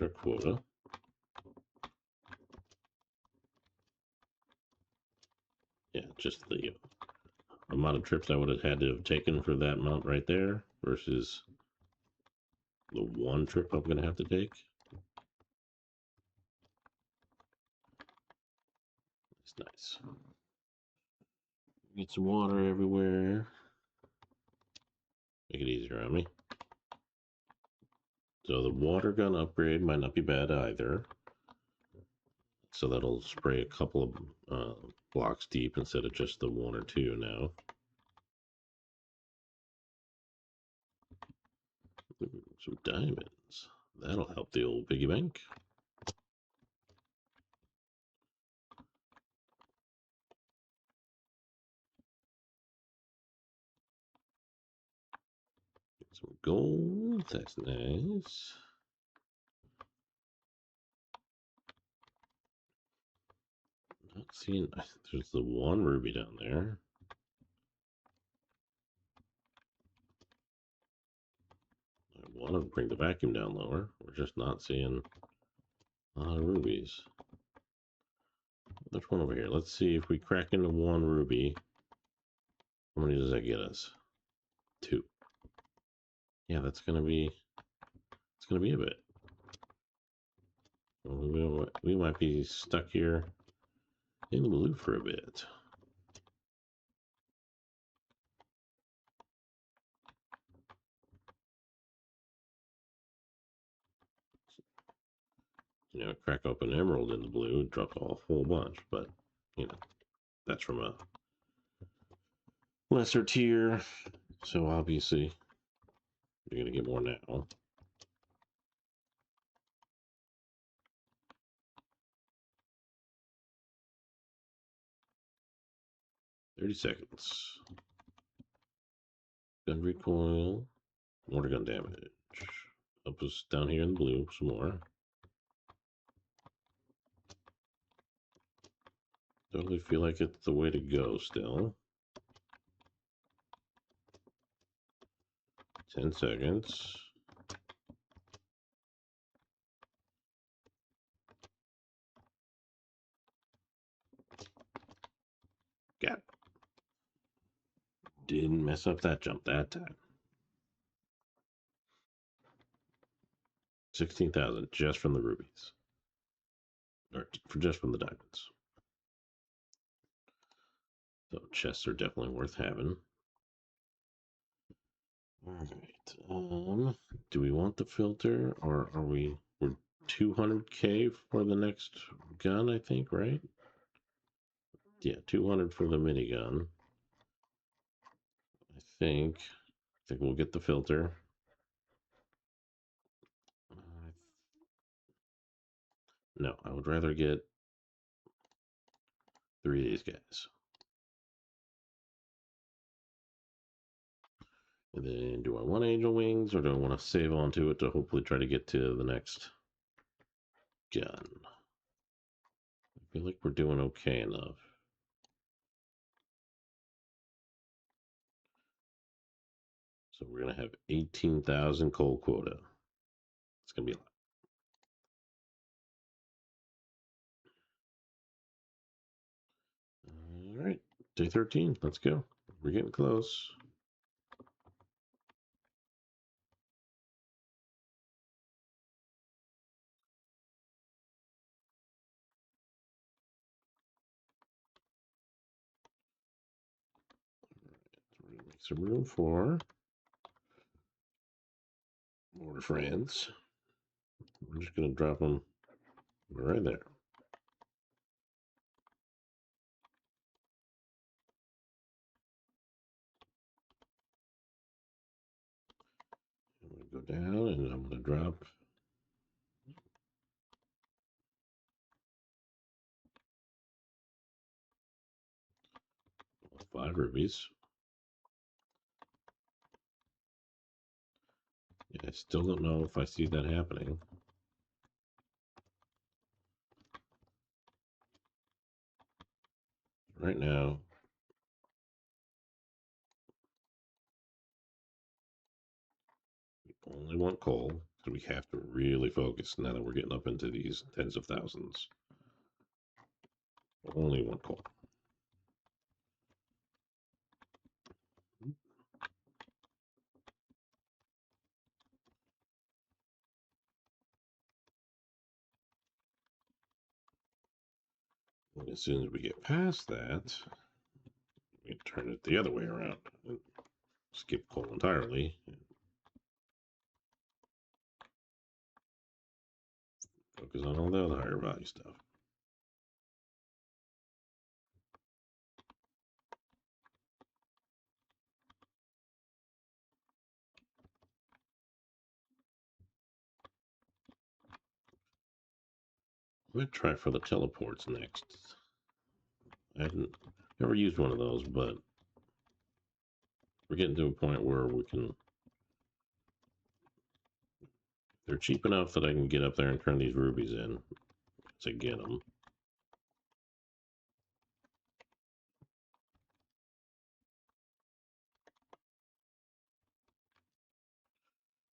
Our quota. Yeah, just the amount of trips I would have had to have taken for that amount right there versus the one trip I'm going to have to take. It's nice. Get some water everywhere. Make it easier on me. So the water gun upgrade might not be bad either. So that'll spray a couple of blocks deep instead of just the one or two now. Ooh, some diamonds. That'll help the old piggy bank. Get some gold. That's nice. Not seeing. There's the one ruby down there. I want to bring the vacuum down lower. We're just not seeing a lot of rubies. There's one over here. Let's see if we crack into one ruby. How many does that get us? 2. Yeah, that's gonna be. It's gonna be a bit. We might be stuck here in the blue for a bit. You know, crack open emerald in the blue, drops a whole bunch, but you know, that's from a lesser tier. So obviously, you're gonna get more now. "30 seconds. Gun recoil. Mortar gun damage. Up us down here in the blue some more. Totally feel like it's the way to go still. 10 seconds. Got it. Didn't mess up that jump that time. 16,000 just from the rubies. Or just from the diamonds. So chests are definitely worth having. All right. Do we want the filter or are we're 200k for the next gun, I think, right? Yeah, 200 for the minigun. I think we'll get the filter. No, I would rather get 3 of these guys. And then do I want angel wings or do I want to save onto it to hopefully try to get to the next gun? I feel like we're doing okay enough. So we're going to have 18,000 coal quota. It's going to be a lot. All right, day 13. Let's go. We're getting close. All right, so we're going to make some room for more friends. We're just going to drop them right there. I'm going to go down and I'm going to drop 5 rubies. Yeah, I still don't know if I see that happening. Right now, we only want coal, so we have to really focus now that we're getting up into these tens of thousands. Only one coal. And as soon as we get past that, we turn it the other way around and skip coal entirely. Focus on all the other higher value stuff. I'm going to try for the teleports next. I haven't ever used one of those, but we're getting to a point where we can. They're cheap enough that I can get up there and turn these rubies in to get them.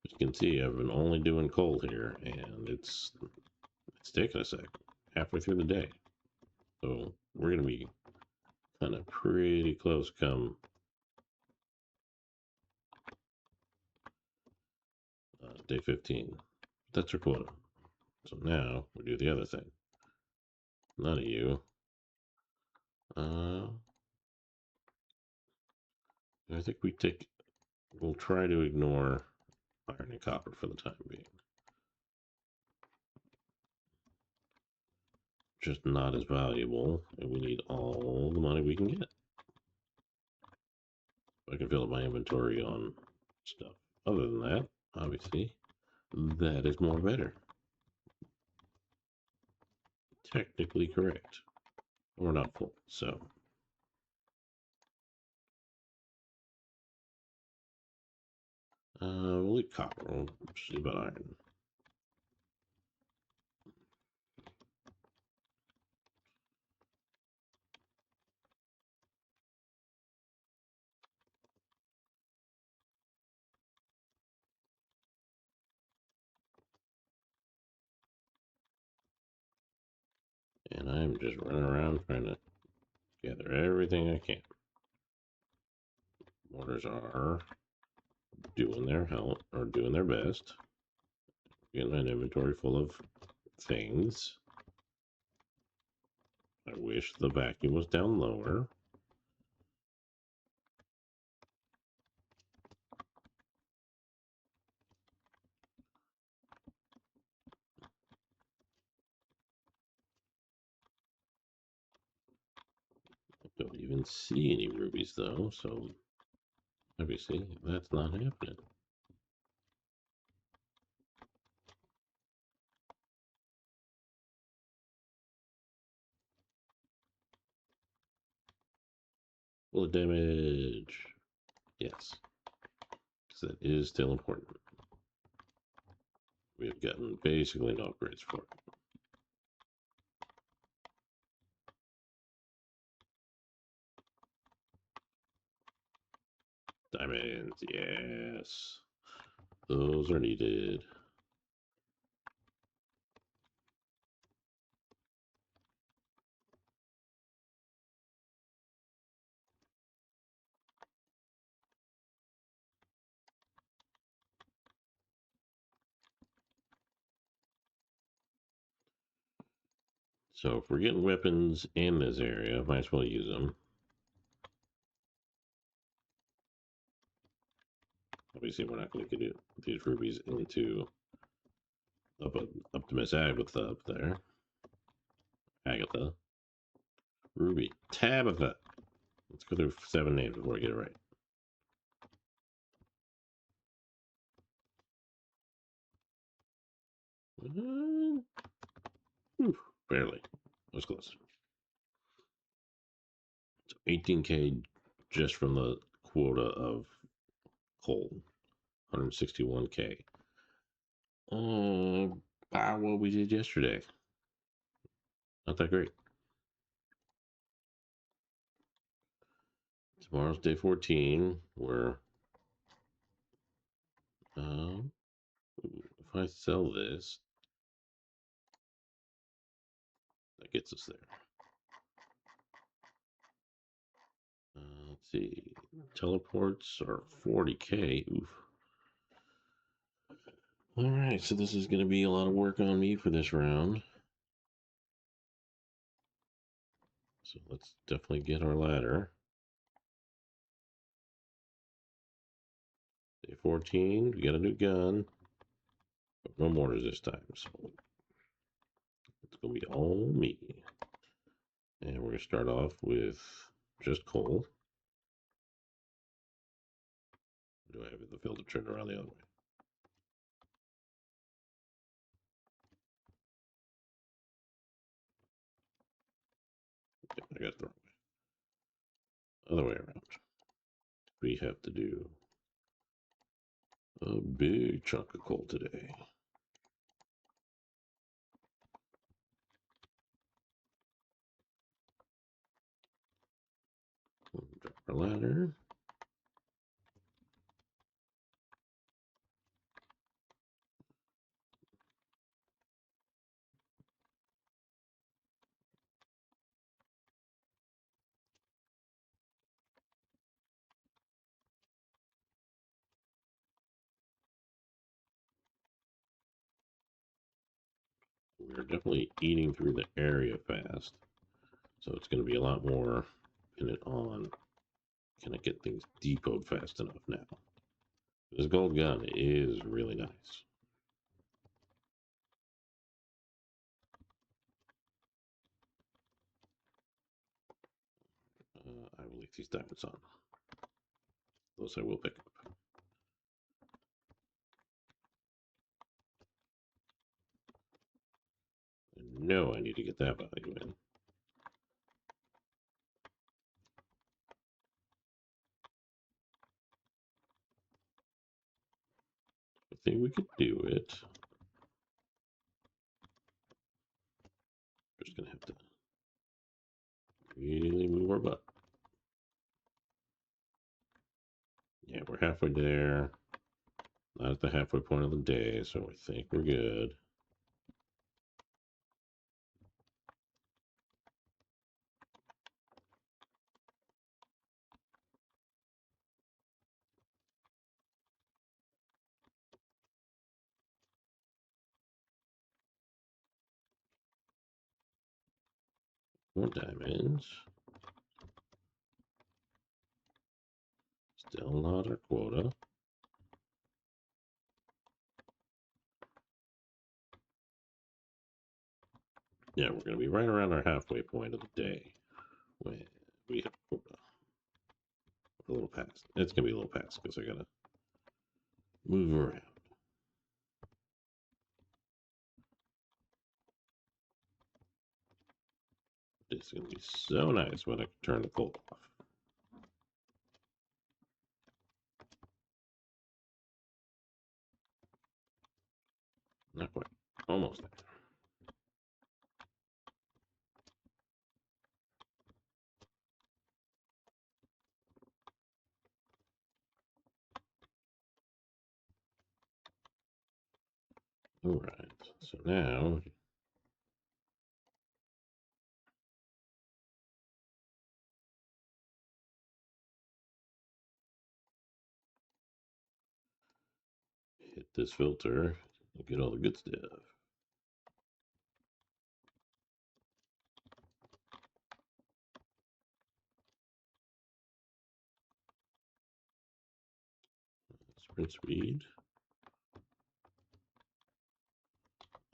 As you can see, I've been only doing coal here, and it's taking a sec, halfway through the day. So we're going to be kind of pretty close come day 15. That's our quota. So now we do the other thing. None of you. I think we'll try to ignore iron and copper for the time being. Just not as valuable, and we need all the money we can get. I can fill up my inventory on stuff. Other than that, obviously, that is more better. Technically correct. We're not full, so. We'll leave copper. We'll see about iron. And I'm just running around trying to gather everything I can. Mortars are doing their help or doing their best. Getting an inventory full of things. I wish the vacuum was down lower. I don't even see any rubies though, so obviously that's not happening. Bullet damage. Yes. Because that is still important. We have gotten basically no upgrades for it. Diamonds, yes. Those are needed. So if we're getting weapons in this area, might as well use them. Obviously, we're not going to get these rubies into up to Miss Agatha up there. Agatha. Ruby. Tabitha. Let's go through 7 names before I get it right. Barely. That was close. So 18K just from the quota of coal. 161K. About what we did yesterday. Not that great. Tomorrow's day 14. Where if I sell this, that gets us there. Let's see. Teleports are 40K. Oof. All right, so this is going to be a lot of work on me for this round. So let's definitely get our ladder. Day 14, we got a new gun. But no mortars this time. So gonna be all me. And we're gonna start off with just coal. Do I have the filter turned around the other way? Okay, I got it the wrong way. Other way around. We have to do a big chunk of coal today. Drop our ladder. We're definitely eating through the area fast. So it's going to be a lot more dependent on can I get things decode fast enough now. This gold gun is really nice. I will leave these diamonds on. Those I will pick up. And no, I need to get that value in. I think we could do it. We're just going to have to really move our butt. Yeah, we're halfway there. Not at the halfway point of the day, so I think we're good. More diamonds. Still not our quota. Yeah, we're going to be right around our halfway point of the day when we have quota. A little past. It's going to be a little past because I got to move around. It's going to be so nice when I can turn the coal off. Not quite. Almost there. All right. So now hit this filter and get all the good stuff. Sprint speed.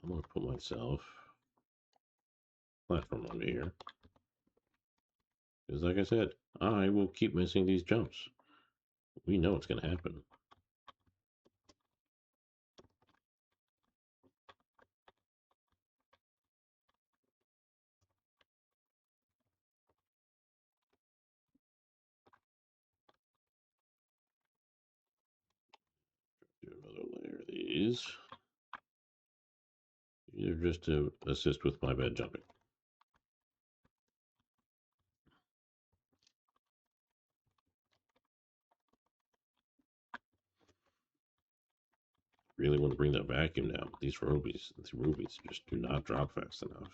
I'm going to put myself platform under here. Because like I said, I will keep missing these jumps. We know it's going to happen. Do another layer of these. These are just to assist with my bad jumping. Really want to bring that vacuum down. These rubies just do not drop fast enough.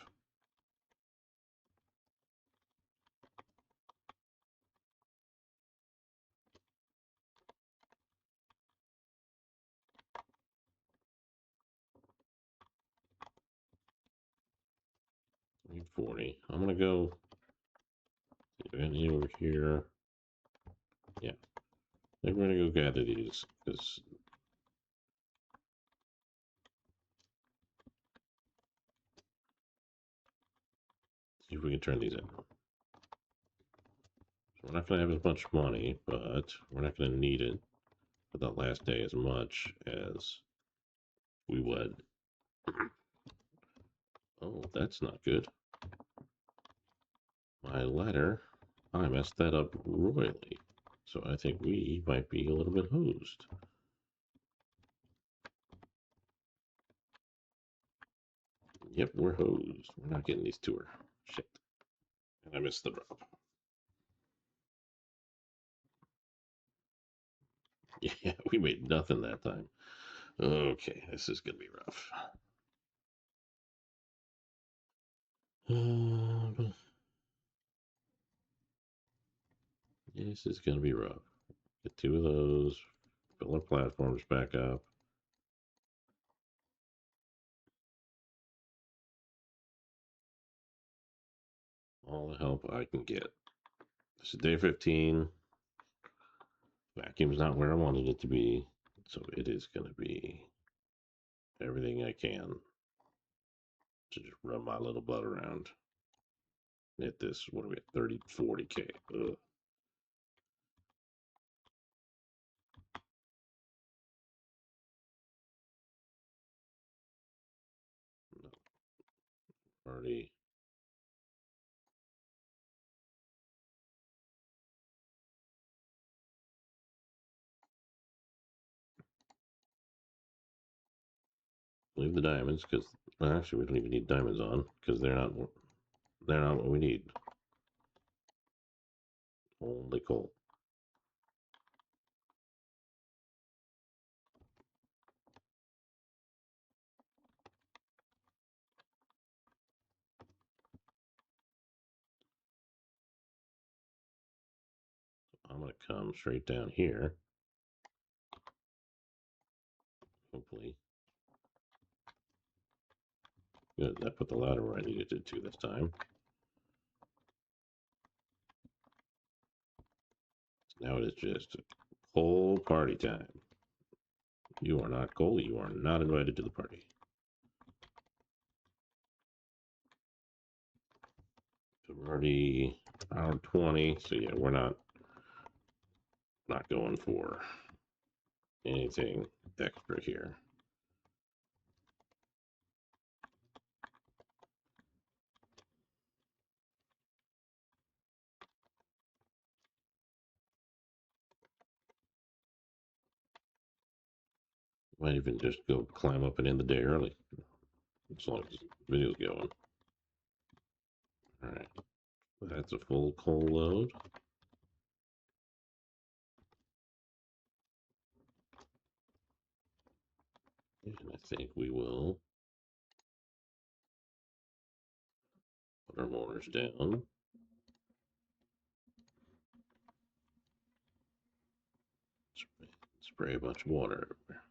I need 40. I'm gonna go any over here. Yeah, I think we're gonna go gather these because if we can turn these in. So we're not going to have as much money, but we're not going to need it for the last day as much as we would. Oh, that's not good. My ladder, I messed that up royally. So I think we might be a little bit hosed. Yep, we're hosed. We're not getting these to her. Shit. And I missed the drop. Yeah, we made nothing that time. Okay, this is going to be rough. This is going to be rough. Get two of those. Fill our platforms back up. All the help I can get. This is day 15. Vacuum's not where I wanted it to be. So it is going to be everything I can to just run my little butt around. Hit this, what are we at? 30, 40K. Ugh. No, already. Leave the diamonds because actually we don't even need diamonds on because they're not what we need. Only coal. I'm gonna come straight down here. Hopefully. Good. That put the ladder where I needed it to this time. So now it is just coal party time. You are not coal. You are not invited to the party. So we're already hour 20. So yeah, we're not going for anything extra here. Might even just go climb up and end the day early, as long as the video's going. All right, that's a full coal load. And I think we will put our mortars down. Spray a bunch of water everywhere.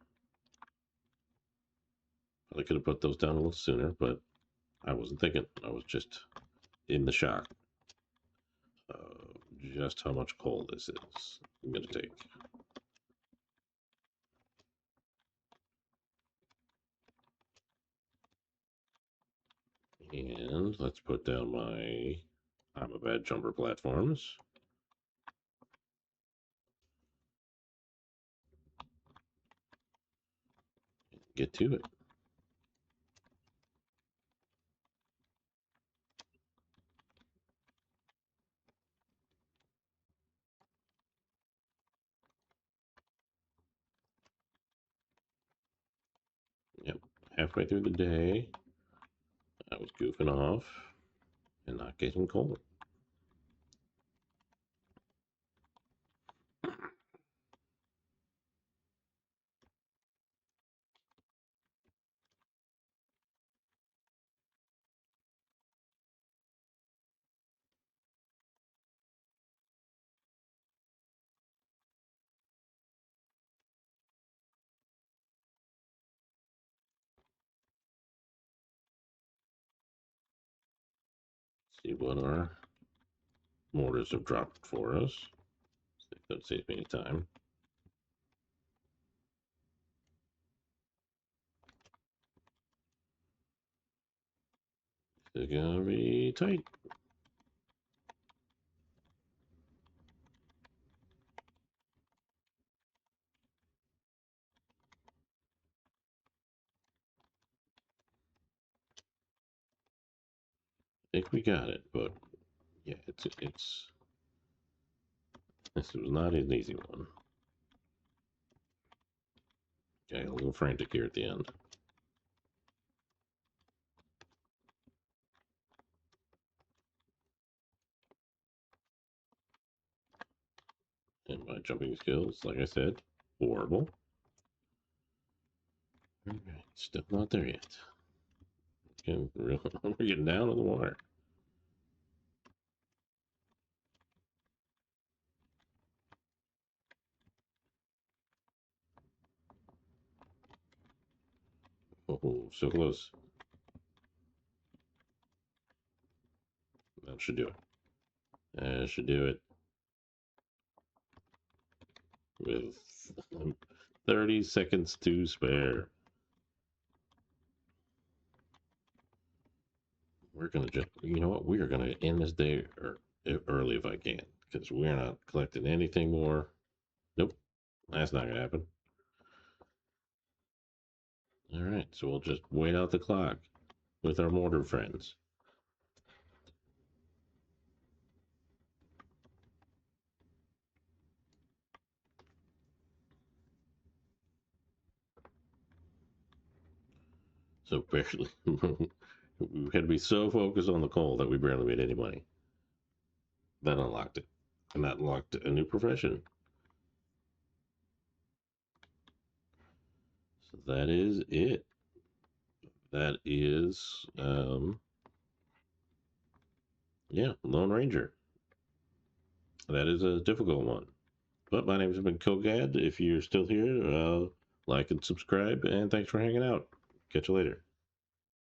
Probably could have put those down a little sooner, but I wasn't thinking. I was just in the shock of just how much coal this is going to take. And let's put down my I'm a bad jumper platforms. Get to it. Yep. Halfway through the day, I was goofing off and not getting coal. See what our mortars have dropped for us. Don't save me any time. It's gonna be tight. I think we got it, but yeah, this was not an easy one. Okay, a little frantic here at the end. And my jumping skills, like I said, horrible. Alright, still not there yet. We're getting down to the wire. Oh, so close. That should do it. That should do it. With 30 seconds to spare. We're gonna just, you know what? We are gonna end this day early if I can, because we're not collecting anything more. Nope, that's not gonna happen. All right, so we'll just wait out the clock with our mortar friends. So barely, we had to be so focused on the coal that we barely made any money. That unlocked it, and that unlocked a new profession. So that is it. That is, yeah, Lone Ranger. That is a difficult one. But my name has been Kogad. If you're still here, like and subscribe, and thanks for hanging out. Catch you later.